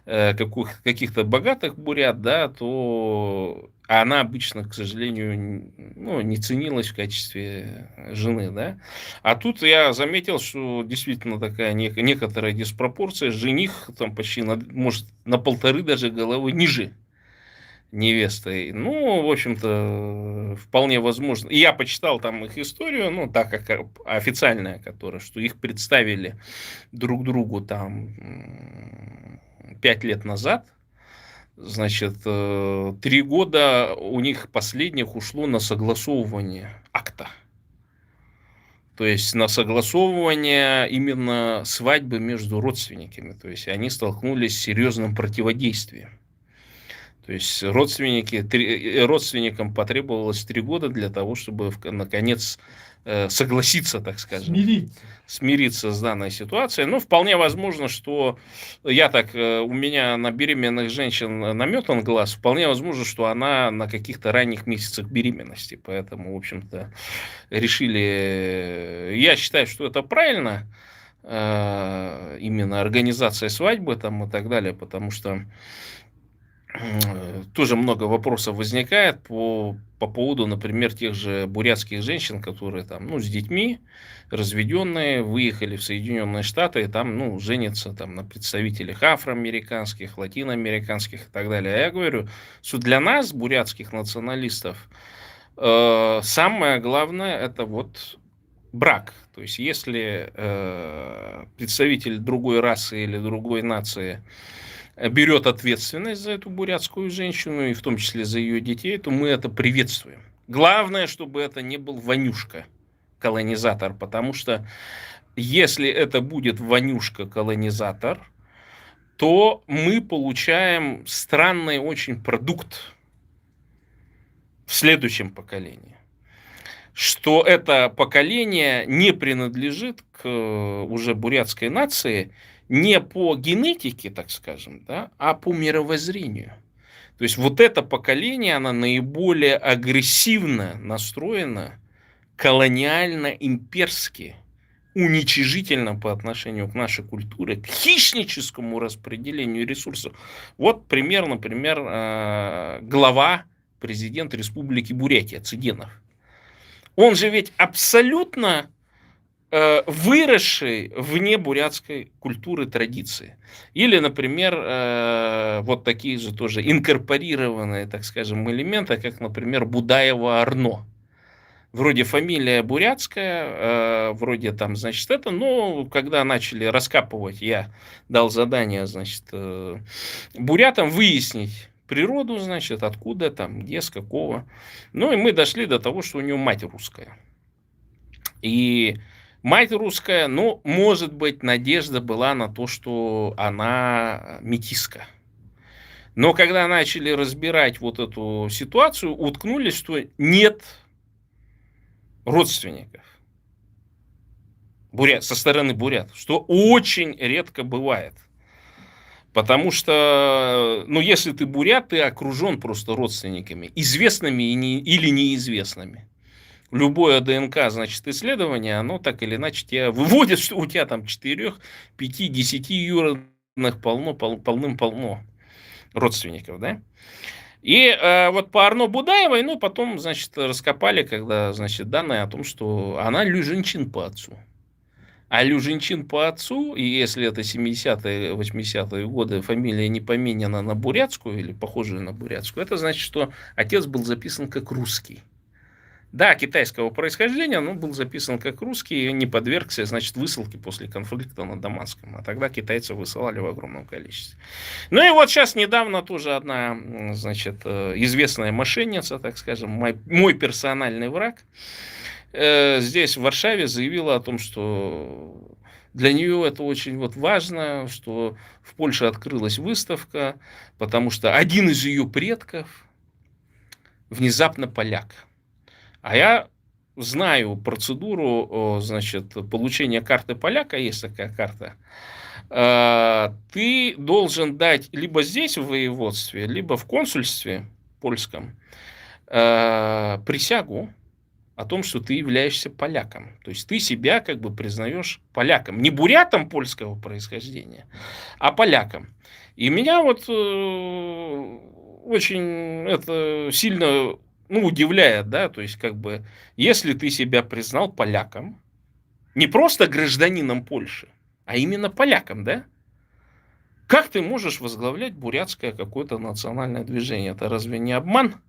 каких-то богатых бурят, да, то она обычно, к сожалению, ну, не ценилась в качестве жены, да. А тут я заметил, что действительно такая некоторая диспропорция. Жених там почти, может, на 1,5 даже головы ниже невесты. Ну, в общем-то, вполне возможно. И я почитал там их историю, ну, так как официальная, которая, что их представили друг другу там 5 лет назад. Значит, 3 года у них последних ушло на согласовывание акта. То есть на согласовывание именно свадьбы между родственниками. То есть они столкнулись с серьезным противодействием. То есть родственникам потребовалось 3 года для того, чтобы наконец согласиться, так скажем. Смириться с данной ситуацией. Ну, вполне возможно, что у меня на беременных женщин наметан глаз, вполне возможно, что она на каких-то ранних месяцах беременности. Поэтому, в общем-то, решили... Я считаю, что это правильно, именно организация свадьбы там и так далее, потому что тоже много вопросов возникает по поводу, например, тех же бурятских женщин, которые там, ну, с детьми, разведенные, выехали в Соединенные Штаты, и там, ну, женятся там на представителях афроамериканских, латиноамериканских и так далее. А я говорю, что для нас, бурятских националистов, самое главное это вот брак. То есть, если представитель другой расы или другой нации берет ответственность за эту бурятскую женщину, и в том числе за ее детей, то мы это приветствуем. Главное, чтобы это не был вонюшка, колонизатор, потому что если это будет вонюшка-колонизатор, то мы получаем странный очень продукт в следующем поколении. Что это поколение не принадлежит к уже бурятской нации, не по генетике, так скажем, да, а по мировоззрению. То есть вот это поколение, оно наиболее агрессивно настроено, колониально-имперски, уничижительно по отношению к нашей культуре, к хищническому распределению ресурсов. Вот пример, например, глава, президент Республики Бурятия, Цыденов. Он же ведь абсолютно выросший вне бурятской культуры, традиции. Или, например, вот такие же тоже инкорпорированные, так скажем, элементы, как, например, Будаева Арно. Вроде фамилия бурятская, вроде там, значит, это, но когда начали раскапывать, я дал задание, значит, бурятам выяснить природу, значит, откуда там, где, с какого. Ну, и мы дошли до того, что у него мать русская. И мать русская, ну, может быть, надежда была на то, что она метиска. Но когда начали разбирать вот эту ситуацию, уткнулись, что нет родственников со стороны бурят, что очень редко бывает. Потому что, ну, если ты бурят, ты окружен просто родственниками, известными или неизвестными. любое ДНК, значит, исследование, оно так или иначе тебя выводит, что у тебя там 4, 5, 10 юродных полным-полно родственников, да? И вот по Арно Будаевой, ну, потом, значит, раскопали, когда, значит, данные о том, что она Люжинчин по отцу. А Люжинчин по отцу, и если это 70-е, 80-е годы, фамилия не поменена на бурятскую или похожую на бурятскую, это значит, что отец был записан как русский. Да, китайского происхождения, но был записан как русский и не подвергся, значит, высылке после конфликта на Даманском. А тогда китайцев высылали в огромном количестве. Ну и вот сейчас недавно тоже одна, значит, известная мошенница, так скажем, мой персональный враг, здесь, в Варшаве, заявила о том, что для нее это очень вот важно, что в Польше открылась выставка, потому что один из ее предков внезапно поляк. А я знаю процедуру, значит, получения карты поляка, есть такая карта. Ты должен дать либо здесь в воеводстве, либо в консульстве польском присягу о том, что ты являешься поляком. То есть ты себя как бы признаешь поляком. Не бурятом польского происхождения, а поляком. И меня вот очень это сильно удивляет, да, то есть как бы если ты себя признал поляком, не просто гражданином Польши, а именно поляком, да, как ты можешь возглавлять бурятское какое-то национальное движение? Это разве не обман?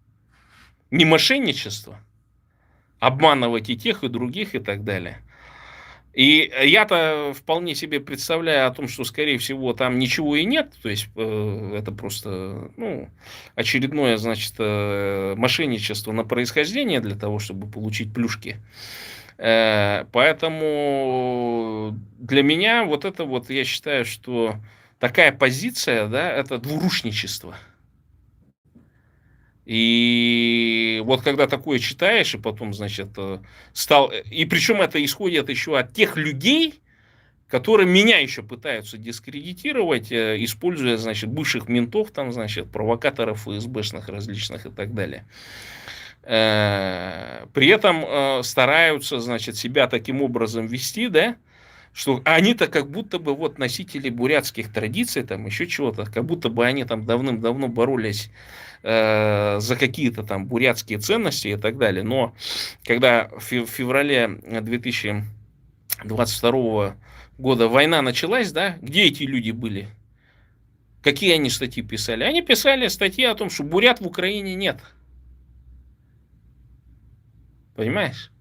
Не мошенничество? Обманывать и тех, и других, и так далее. И я-то вполне себе представляю о том, что, скорее всего, там ничего и нет. То есть, это просто очередное, значит, мошенничество на происхождение для того, чтобы получить плюшки. Поэтому для меня вот это вот, я считаю, что такая позиция, да, это двурушничество. И вот когда такое читаешь, и потом, значит, и причем это исходит еще от тех людей, которые меня еще пытаются дискредитировать, используя, значит, бывших ментов, там, значит, провокаторов ФСБшных различных и так далее. При этом стараются, значит, себя таким образом вести, да, что они-то как будто бы вот носители бурятских традиций, там еще чего-то, как будто бы они там давным-давно боролись за какие-то там бурятские ценности и так далее. Но когда в феврале 2022 года война началась, да, где эти люди были? Какие они статьи писали? Они писали статьи о том, что бурят в Украине нет. Понимаешь?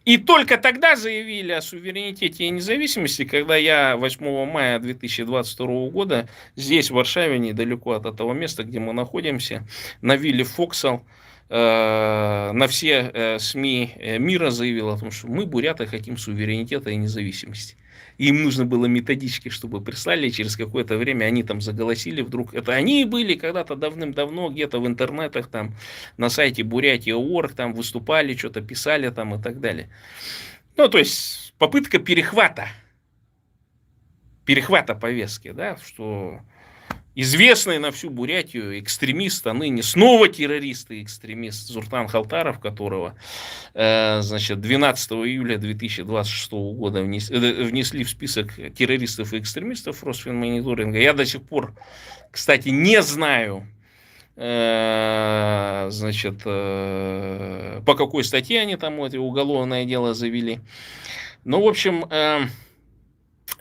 И только тогда заявили о суверенитете и независимости, когда я 8 мая 2022 года здесь, в Варшаве, недалеко от этого места, где мы находимся, на вилле Фоксал, на все СМИ мира заявил о том, что мы, буряты, хотим суверенитета и независимости. И им нужно было методички, чтобы прислали, и через какое-то время они там заголосили вдруг. Это они были когда-то давным-давно где-то в интернетах, там, на сайте Бурятия.орг, там выступали, что-то писали там и так далее. Ну, то есть, попытка перехвата повестки, да, что известный на всю Бурятию экстремист, а ныне снова террорист и экстремист Зуртан Халтаров, которого, значит, 12 июля 2026 года внесли в список террористов и экстремистов Росфинмониторинга. Я до сих пор, кстати, не знаю, значит, по какой статье они там это уголовное дело завели. Ну, в общем,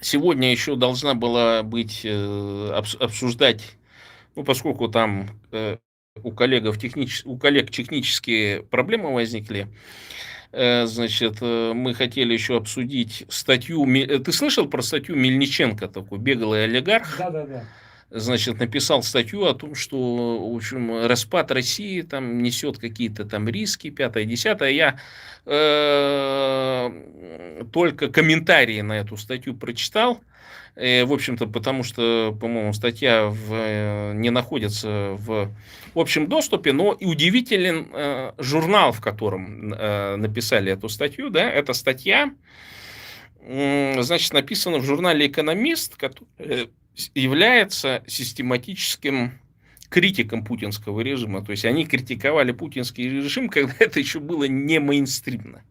сегодня еще должна была быть обсуждать, поскольку там у коллег технические проблемы возникли, значит, мы хотели еще обсудить статью. Ты слышал про статью Мельниченко, такой беглый олигарх?
Да.
Значит, написал статью о том, что, в общем, распад России там несет какие-то там риски, 5-10. Я только комментарии на эту статью прочитал. В общем-то, потому что, по-моему, статья не находится в общем доступе, но и удивителен журнал, в котором написали эту статью. Да? Эта статья, значит, написана в журнале «Экономист», который является систематическим критикам путинского режима. То есть они критиковали путинский режим, когда это еще было не мейнстримно.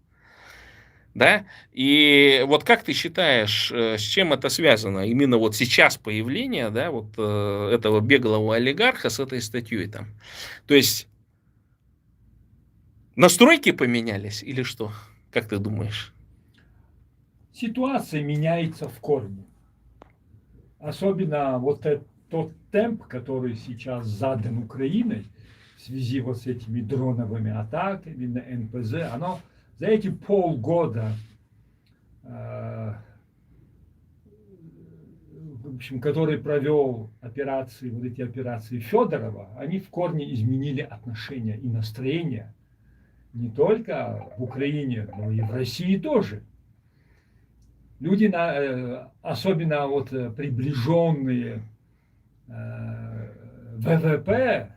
Да? И вот как ты считаешь, с чем это связано? Именно вот сейчас появление, да, вот этого беглого олигарха с этой статьей там. То есть настройки поменялись или что? Как ты думаешь?
Ситуация меняется в корне. Особенно вот тот темп, который сейчас задан Украиной в связи вот с этими дроновыми атаками на НПЗ, оно за эти полгода, в общем, который провел операции, вот эти операции Федорова, они в корне изменили отношения и настроения не только в Украине, но и в России тоже. Люди, особенно вот приближенные ВВП,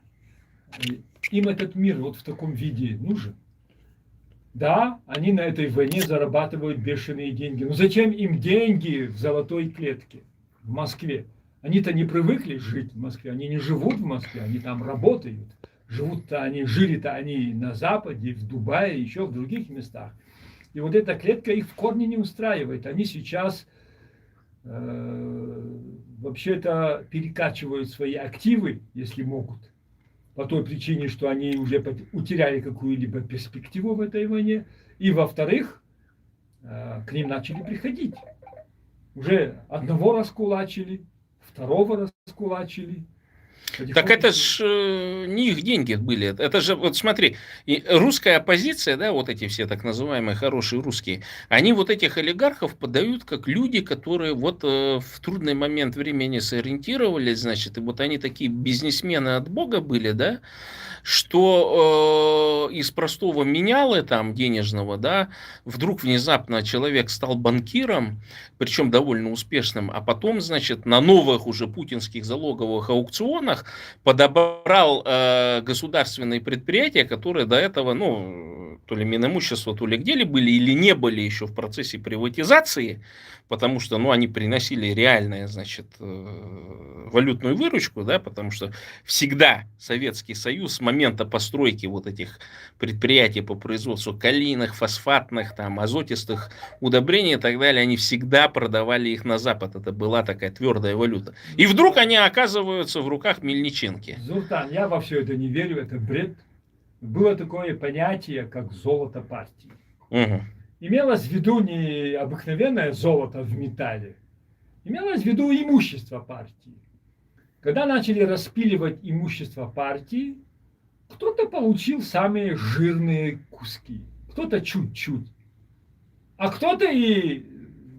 им этот мир вот в таком виде нужен. Да, они на этой войне зарабатывают бешеные деньги. Но зачем им деньги в золотой клетке в Москве? Они-то не привыкли жить в Москве, они не живут в Москве, они там работают. Жили-то они на Западе, в Дубае, еще в других местах. И вот эта клетка их в корне не устраивает. Они сейчас вообще-то перекачивают свои активы, если могут, по той причине, что они уже утеряли какую-либо перспективу в этой войне. И во-вторых, к ним начали приходить. Уже одного раскулачили, второго раскулачили.
Так это ж не их деньги были. Это же, вот смотри, русская оппозиция, да, вот эти все так называемые хорошие русские, они вот этих олигархов подают как люди, которые вот в трудный момент времени сориентировались, значит, и вот они такие бизнесмены от Бога были, да, что из простого менялы там денежного, да, вдруг внезапно человек стал банкиром, причем довольно успешным, а потом, значит, на новых уже путинских залоговых аукционах подобрал государственные предприятия, которые до этого, ну, то ли Минимущество, то ли где ли были, или не были еще в процессе приватизации, потому что, ну, они приносили реальную, значит, валютную выручку, да, потому что всегда Советский Союз с момента постройки вот этих предприятий по производству калийных, фосфатных, там, азотистых удобрений и так далее, они всегда продавали их на Запад. Это была такая твердая валюта. И вдруг они оказываются в руках Мельниченки.
Зуртан, я во все это не верю, это бред. Было такое понятие, как золото партии.
Угу.
Имелось в виду не обыкновенное золото в металле, имелось в виду имущество партии. Когда начали распиливать имущество партии, кто-то получил самые жирные куски, кто-то чуть-чуть, а кто-то и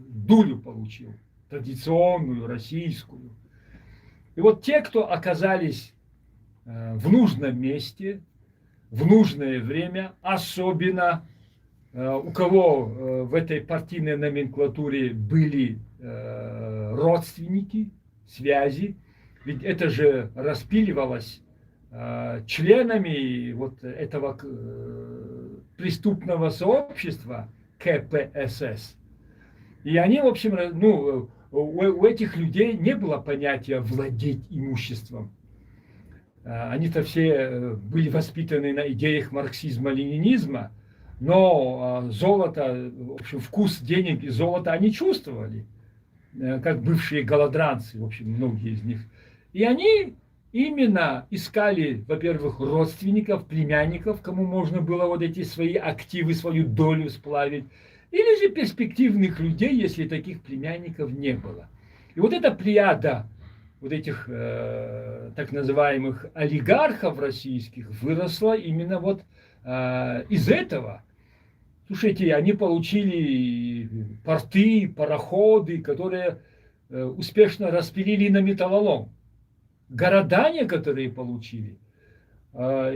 дулю получил, традиционную, российскую. И вот те, кто оказались в нужном месте, в нужное время, особенно у кого в этой партийной номенклатуре были родственники, связи, ведь это же распиливалось членами вот этого преступного сообщества КПСС. И они, в общем, ну, у этих людей не было понятия владеть имуществом. Они-то все были воспитаны на идеях марксизма-ленинизма, но золото, в общем, вкус денег и золота они чувствовали, как бывшие голодранцы, в общем, многие из них. И они именно искали, во-первых, родственников, племянников, кому можно было вот эти свои активы, свою долю сплавить, или же перспективных людей, если таких племянников не было. И вот эта плеяда вот этих так называемых олигархов российских выросла именно вот из этого. Слушайте, они получили порты, пароходы, которые успешно распилили на металлолом. Города некоторые получили. А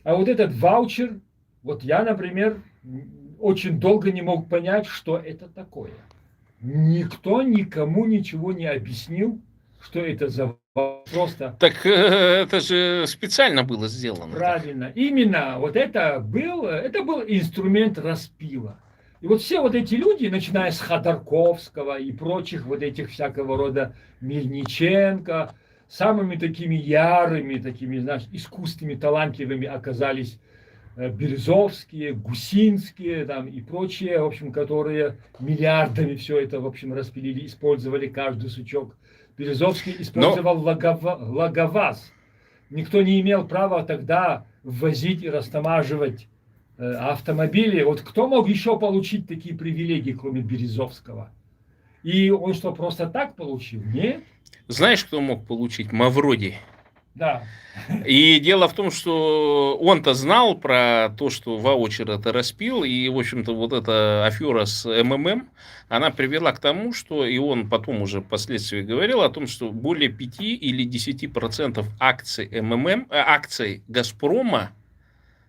вот этот ваучер, вот я, например, очень долго не мог понять, что это такое. Никто никому ничего не объяснил, что это за просто...
Так это же специально было сделано.
Правильно. Так. Именно вот это был инструмент распила. И вот все вот эти люди, начиная с Ходорковского и прочих вот этих всякого рода Мельниченко, самыми такими ярыми, такими, знаешь, искусственными, талантливыми оказались Березовские, Гусинские там, и прочие, в общем, которые миллиардами все это, в общем, распилили, использовали каждый сучок. Березовский использовал логоваз. Никто не имел права тогда ввозить и растамаживать автомобили. Вот кто мог еще получить такие привилегии, кроме Березовского? И он что, просто так получил? Нет.
Знаешь, кто мог получить? Мавроди.
Да.
И дело в том, что он-то знал про то, что ваучер это распил, и, в общем-то, вот эта афера с МММ, она привела к тому, что, и он потом уже впоследствии говорил о том, что более 5 или 10% акций МММ, акций Газпрома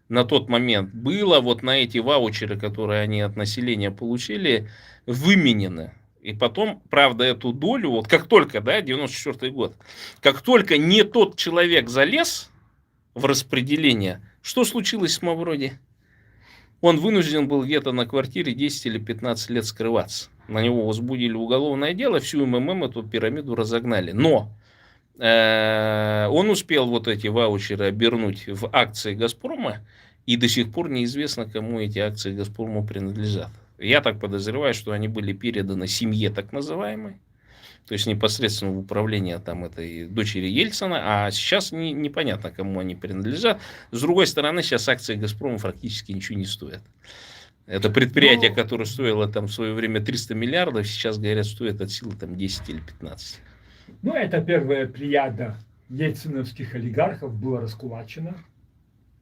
на тот момент было вот на эти ваучеры, которые они от населения получили, выменены. И потом, правда, эту долю, вот как только, да, 94 год, как только не тот человек залез в распределение, что случилось с Мавроди? Он вынужден был где-то на квартире 10 или 15 лет скрываться. На него возбудили уголовное дело, всю МММ эту пирамиду разогнали. Но он успел вот эти ваучеры обернуть в акции Газпрома, и до сих пор неизвестно, кому эти акции Газпрома принадлежат. Я так подозреваю, что они были переданы семье так называемой, то есть непосредственно в управление там этой дочери Ельцина, а сейчас непонятно, кому они принадлежат. С другой стороны, сейчас акции Газпрома практически ничего не стоят. Это предприятие, которое стоило там в свое время 300 миллиардов, сейчас, говорят, стоит от силы там 10 или 15.
Ну, это первая плеяда ельциновских олигархов была раскулачена.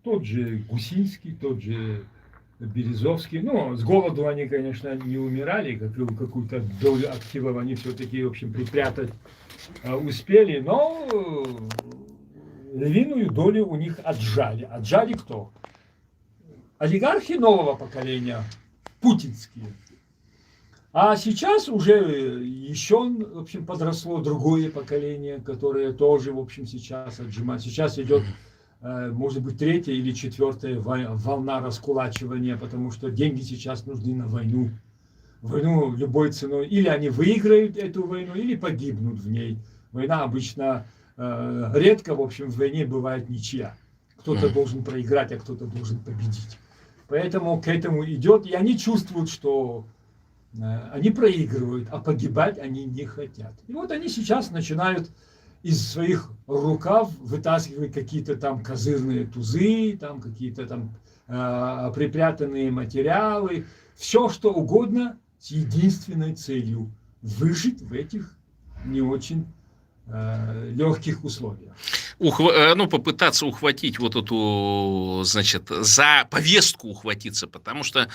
Тот же Гусинский, тот же Березовский. Ну, с голоду они, конечно, не умирали, какую-то долю активов они все-таки, в общем, припрятать успели, но львиную долю у них отжали. Отжали кто? Олигархи нового поколения, путинские. А сейчас уже еще, в общем, подросло другое поколение, которое тоже, в общем, сейчас отжимает. Сейчас идет, может быть, третья или четвертая волна раскулачивания, потому что деньги сейчас нужны на войну. Войну любой ценой. Или они выиграют эту войну, или погибнут в ней. Война обычно редко, в общем, в войне бывает ничья. Кто-то должен проиграть, а кто-то должен победить. Поэтому к этому идет, и они чувствуют, что они проигрывают, а погибать они не хотят. И вот они сейчас начинают из своих рукав вытаскивать какие-то там козырные тузы, там какие-то там припрятанные материалы, все что угодно с единственной целью – выжить в этих не очень легких условиях.
Ну, попытаться ухватить вот эту, значит, за повестку ухватиться, потому что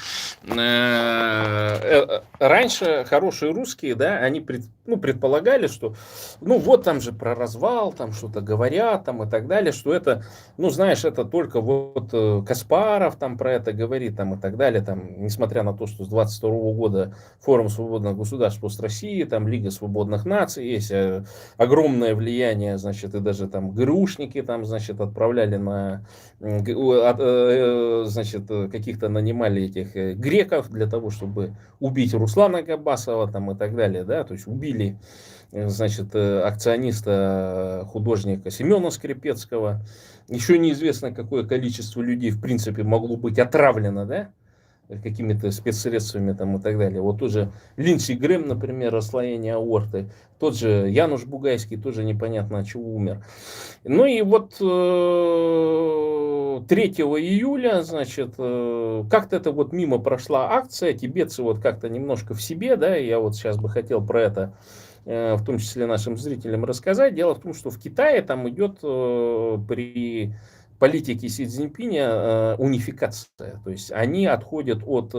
раньше хорошие русские, да, они предполагали, что, ну, вот там же про развал, там что-то говорят, там и так далее, что это, ну, знаешь, это только вот Каспаров там про это говорит, там и так далее, там, несмотря на то, что с 22 года Форум свободных государств пост России, там Лига свободных наций, есть огромное влияние, значит, и даже там ГРУшники там, значит, отправляли на, значит, каких-то нанимали этих греков для того, чтобы убить Руслана Габасова там и так далее, да, то есть убили, значит, акциониста, художника Семена Скрипецкого. Еще неизвестно, какое количество людей, в принципе, могло быть отравлено, да, какими-то спецсредствами там и так далее. Вот тоже Линдси Грэм, например, расслоение аорты. Тот же Януш Бугайский тоже непонятно от чего умер. Ну и вот 3 июля, значит, как-то это вот мимо прошла акция. Тибетцы вот как-то немножко в себе, да, и я вот сейчас бы хотел про это в том числе нашим зрителям рассказать. Дело в том, что в Китае там идет при политики Си Цзиньпиня унификация. То есть они отходят от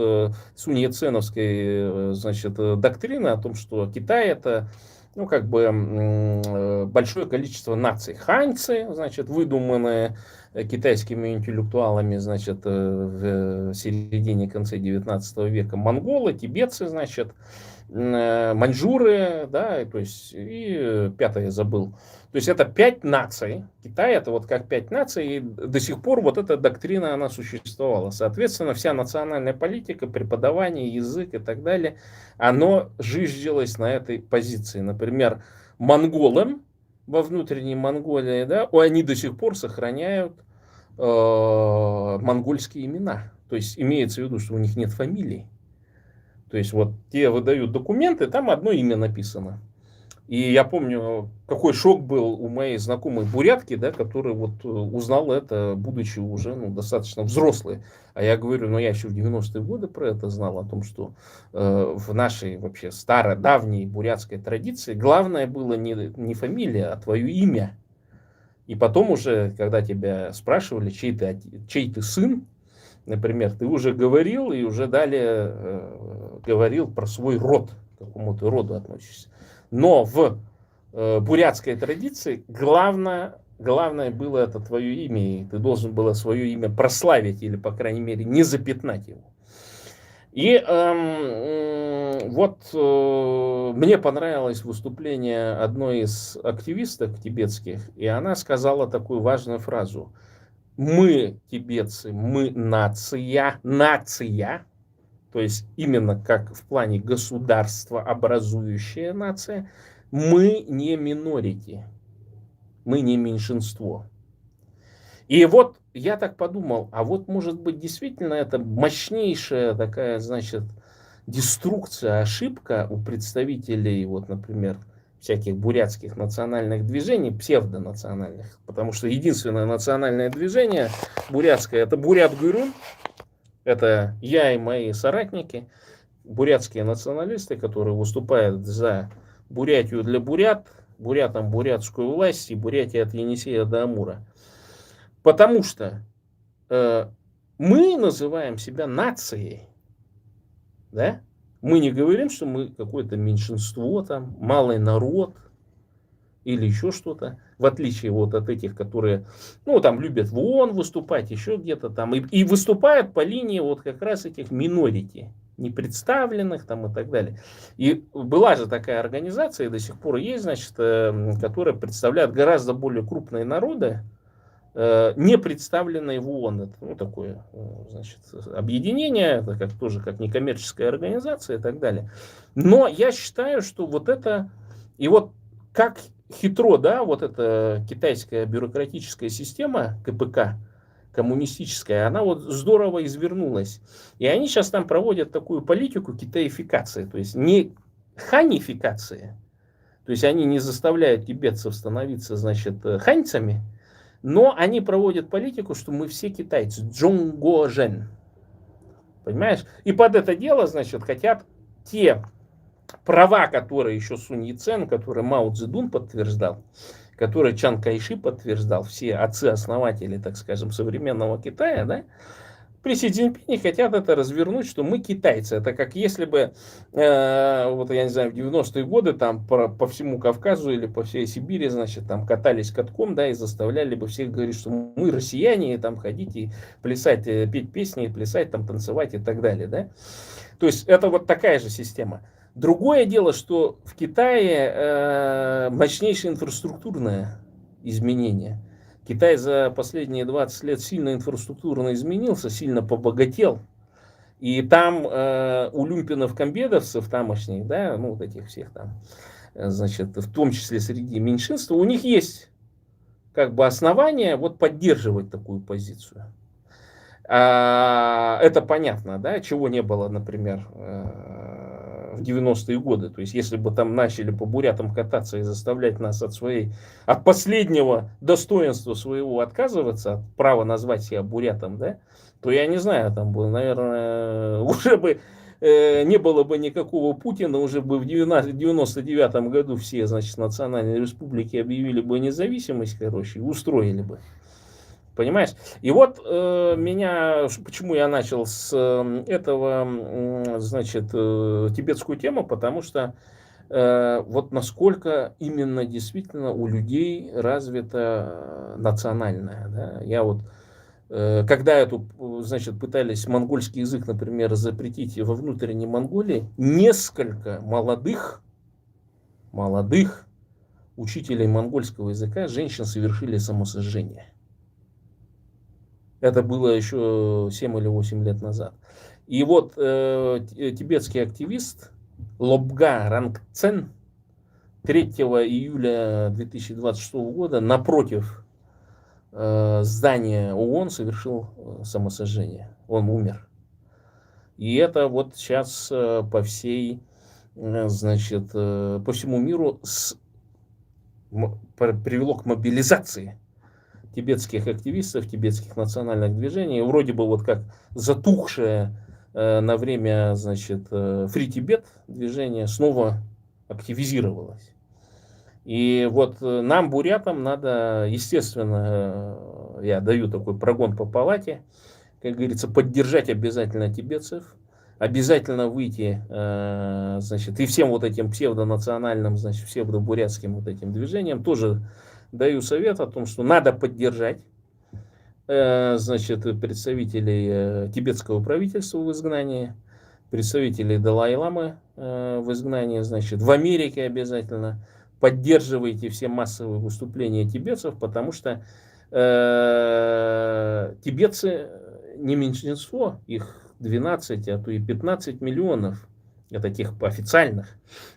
суньяценовской, значит, доктрины о том, что Китай это, ну, как бы большое количество наций. Ханьцы, значит, выдуманные китайскими интеллектуалами, значит, в середине-конце 19 века. Монголы, тибетцы, значит, маньчжуры, да, то есть, и пятое забыл. То есть это 5 наций. Китай это вот как 5 наций, и до сих пор вот эта доктрина, она существовала. Соответственно, вся национальная политика, преподавание, язык и так далее, оно жиждилось на этой позиции. Например, монголам
во внутренней Монголии, да, они до сих пор сохраняют монгольские имена. То есть имеется в виду, что у них нет фамилий. То есть вот те выдают документы, там одно имя написано. И я помню, какой шок был у моей знакомой бурятки, да, которая вот узнала это, будучи уже достаточно взрослой. А я говорю, я еще в 90-е годы про это знал, о том, что в нашей вообще старой, давней бурятской традиции главное было не фамилия, а твое имя. И потом уже, когда тебя спрашивали, чей ты сын, например, ты уже говорил и уже далее говорил про свой род, к какому ты роду относишься. Но в бурятской традиции главное было это твое имя, и ты должен был свое имя прославить или, по крайней мере, не запятнать его. И мне понравилось выступление одной из активисток тибетских, и она сказала такую важную фразу. Мы, тибетцы, мы нация, то есть именно как в плане государства образующая нация, мы не минорити, мы не меньшинство. И вот я так подумал, а вот может быть действительно это мощнейшая такая, значит, деструкция, ошибка у представителей, вот, например, всяких бурятских национальных движений, псевдонациональных, потому что единственное национальное движение бурятское — это Бурят-Гюрун, это я и мои соратники, бурятские националисты, которые выступают за Бурятию для бурят, бурятам бурятскую власть и Бурятия от Енисея до Амура. Потому что мы называем себя нацией, да? Мы не говорим, что мы какое-то меньшинство, там, малый народ или еще что-то, в отличие вот от этих, которые, там любят в ООН выступать, еще где-то там, и выступают по линии вот как раз этих минорити, непредставленных там и так далее. И была же такая организация, и до сих пор есть, значит, которая представляет гораздо более крупные народы, не представленные в ООН. Это такое, значит, объединение, это тоже как некоммерческая организация и так далее. Но я считаю, что вот это, и вот как хитро, да, вот эта китайская бюрократическая система КПК, коммунистическая, она вот здорово извернулась. И они сейчас там проводят такую политику китаификации, то есть не ханификации, то есть они не заставляют тибетцев становиться, значит, ханьцами, но они проводят политику, что мы все китайцы. Джонгожен. Понимаешь? И под это дело, значит, хотят те права, которые еще Сунь Яцен, которые Мао Цзэдун подтверждал, которые Чан Кайши подтверждал, все отцы-основатели, так скажем, современного Китая, да, при Си Цзиньпине хотят это развернуть, что мы китайцы. Это как если бы, вот я не знаю, в 90-е годы там по всему Кавказу или по всей Сибири, значит, там катались катком, да, и заставляли бы всех говорить, что мы россияне, и там ходить и плясать, петь песни, и плясать, там танцевать и так далее, да. То есть это вот такая же система. Другое дело, что в Китае мощнейшее инфраструктурное изменение. Китай за последние 20 лет сильно инфраструктурно изменился, сильно побогател. И там у люмпинов-комбедовцев тамошних, да, вот этих всех там, значит, в том числе среди меньшинства, у них есть как бы основания вот поддерживать такую позицию. Это понятно, да, чего не было, например, в 90-е годы. То есть, если бы там начали по бурятам кататься и заставлять нас от последнего достоинства своего отказываться, от права назвать себя бурятом, да, то я не знаю, там было, наверное, уже бы не было бы никакого Путина, уже бы в 99-м году все, значит, национальные республики объявили бы независимость, короче, и устроили бы. Понимаешь? И вот почему я начал с этого, значит, тибетскую тему, потому что вот насколько именно действительно у людей развита национальная. Да? Я вот, когда значит, пытались монгольский язык, например, запретить во внутренней Монголии, несколько молодых учителей монгольского языка, женщин, совершили самосожжение. Это было еще 7 или 8 лет назад. И вот тибетский активист Лобга Рангцен 3 июля 2026 года напротив здания ООН совершил самосожжение. Он умер. И это вот сейчас по всему миру привело к мобилизации тибетских активистов, тибетских национальных движений. Вроде бы вот как затухшее на время, Free Tibet движение снова активизировалось. И вот нам, бурятам, надо, естественно, я даю такой прогон по палате, как говорится, поддержать обязательно тибетцев, обязательно выйти, и всем вот этим псевдонациональным, псевдобурятским вот этим движениям тоже даю совет о том, что надо поддержать, представителей тибетского правительства в изгнании, представителей Далай-ламы в изгнании, в Америке обязательно. Поддерживайте все массовые выступления тибетцев, потому что тибетцы не меньшинство, их 12, а то и 15 миллионов, это тех официальных.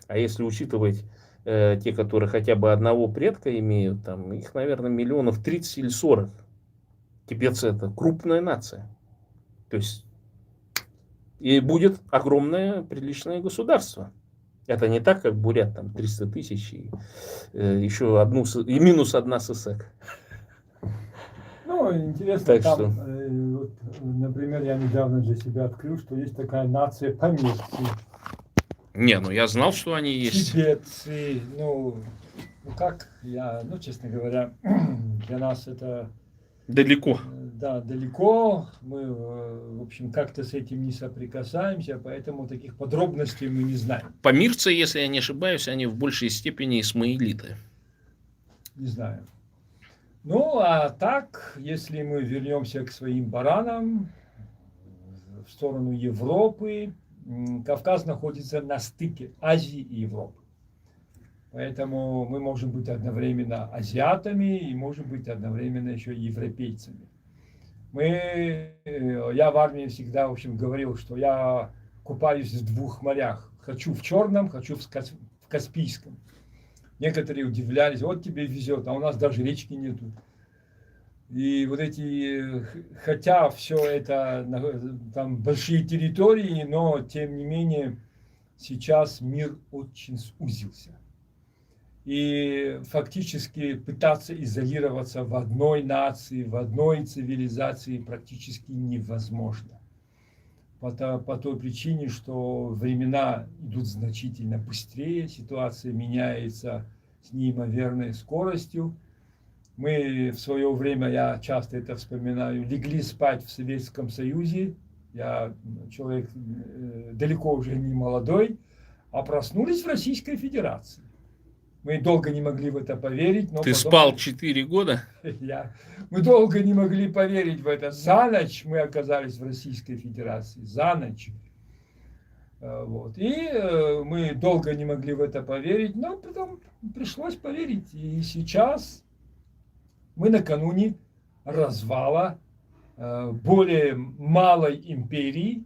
А если учитывать те, которые хотя бы одного предка имеют, там их, наверное, миллионов 30 или 40. Тибетцы это крупная нация. То есть и будет огромное приличное государство. Это не так, как бурят, там 300 тысяч и еще и минус одна ССЭК.
Ну, интересно,
так
там,
что...
вот, например, я недавно для себя открыл, что есть такая нация памирцы.
Не, ну я знал, что они есть.
Тибетцы, честно говоря, для нас это...
Далеко.
Да, далеко. Мы, в общем, как-то с этим не соприкасаемся, поэтому таких подробностей мы не знаем.
Памирцы, если я не ошибаюсь, они в большей степени исмаилиты.
Не знаю. Ну, а так, если мы вернемся к своим баранам, в сторону Европы, Кавказ находится на стыке Азии и Европы. Поэтому мы можем быть одновременно азиатами и можем быть одновременно еще и европейцами. Я в армии всегда, в общем, говорил, что я купаюсь в двух морях. Хочу в Черном, хочу в Каспийском. Некоторые удивлялись, вот тебе везет, а у нас даже речки нету. И вот хотя все это, там большие территории, но тем не менее сейчас мир очень сузился. И фактически пытаться изолироваться в одной нации, в одной цивилизации практически невозможно. По той причине, что времена идут значительно быстрее, ситуация меняется с неимоверной скоростью. Мы в свое время, я часто это вспоминаю, легли спать в Советском Союзе. Я человек далеко уже не молодой, а проснулись в Российской Федерации. Мы долго не могли в это поверить. Но
Ты
потом...
спал 4 года?
Мы долго не могли поверить в это. За ночь мы оказались в Российской Федерации. За ночь. Вот. И мы долго не могли в это поверить, но потом пришлось поверить. И сейчас мы накануне развала более малой империи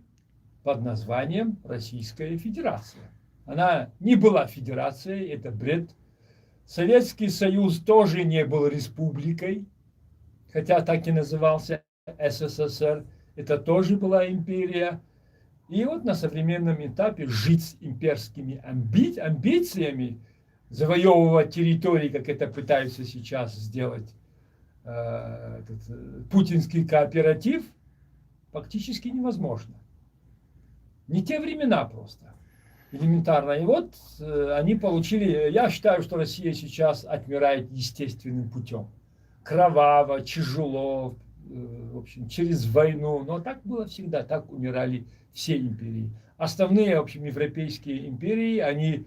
под названием Российская Федерация. Она не была федерацией, это бред. Советский Союз тоже не был республикой, хотя так и назывался СССР. Это тоже была империя. И вот на современном этапе жить с имперскими амбициями, завоевывать территории, как это пытаются сейчас сделать путинский кооператив, фактически невозможно. Не те времена просто. Элементарно. И вот они получили... Я считаю, что Россия сейчас отмирает естественным путем. Кроваво, тяжело, в общем, через войну. Но так было всегда. Так умирали все империи. Основные, в общем, европейские империи, они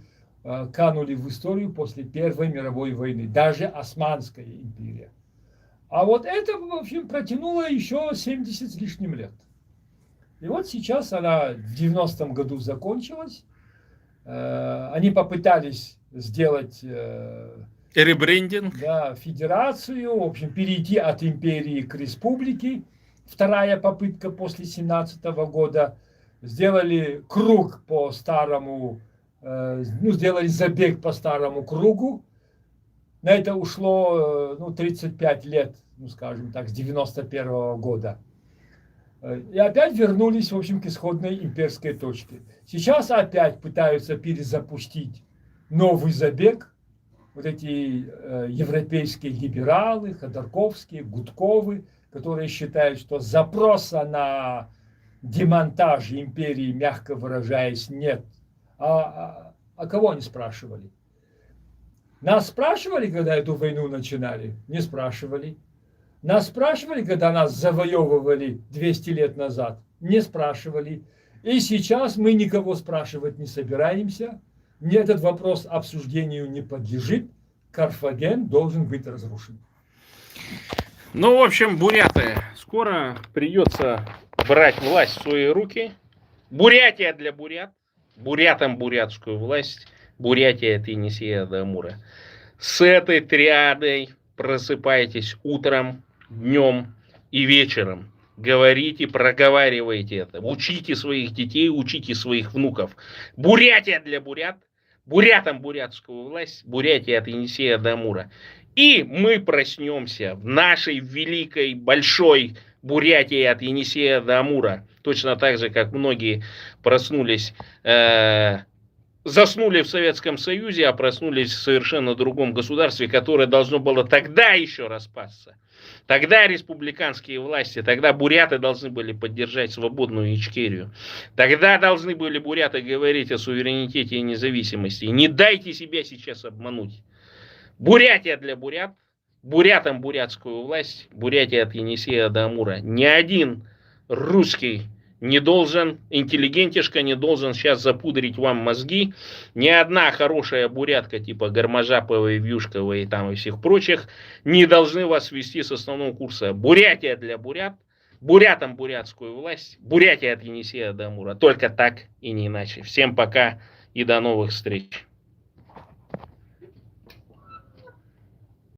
канули в историю после Первой мировой войны. Даже Османская империя. А вот это, в общем, протянуло еще 70 с лишним лет. И вот сейчас она в 90-м году закончилась. Они попытались сделать
ребрендинг,
федерацию, в общем, перейти от империи к республике. Вторая попытка после 17 года. Сделали круг по старому сделали забег по старому кругу. На это ушло 35 лет, скажем так, с 91 года. И опять вернулись, в общем, к исходной имперской точке. Сейчас опять пытаются перезапустить новый забег. Вот эти европейские либералы, Ходорковские, Гудковы, которые считают, что запроса на демонтаж империи, мягко выражаясь, нет. А кого они спрашивали? Нас спрашивали, когда эту войну начинали? Не спрашивали. Нас спрашивали, когда нас завоевывали 200 лет назад? Не спрашивали. И сейчас мы никого спрашивать не собираемся. Этот вопрос обсуждению не подлежит. Карфаген должен быть разрушен.
Ну, в общем, буряты, скоро придется брать власть в свои руки. Бурятия для бурят. Бурятам бурятскую власть. Бурятия от Енисея до Амура. С этой триадой просыпайтесь утром, днем и вечером. Говорите, проговаривайте это. Учите своих детей, учите своих внуков. Бурятия для бурят. Бурятам бурятскую власть. Бурятия от Енисея до Амура. И мы проснемся в нашей великой, большой Бурятии от Енисея до Амура. Точно так же, как многие проснулись, заснули в Советском Союзе, а проснулись в совершенно другом государстве, которое должно было тогда еще распасться. Тогда республиканские власти, тогда буряты должны были поддержать свободную Ичкерию. Тогда должны были буряты говорить о суверенитете и независимости. Не дайте себя сейчас обмануть. Бурятия для бурят. Бурятам бурятскую власть. Бурятия от Енисея до Амура. Ни один русский не должен, интеллигентишка не должен сейчас запудрить вам мозги. Ни одна хорошая бурятка типа Гарможаповой, Вьюшковой и там и всех прочих не должны вас вести с основного курса. Бурятия для бурят. Бурятам бурятскую власть. Бурятия от Енисея до Амура. Только так и не иначе. Всем пока и до новых встреч.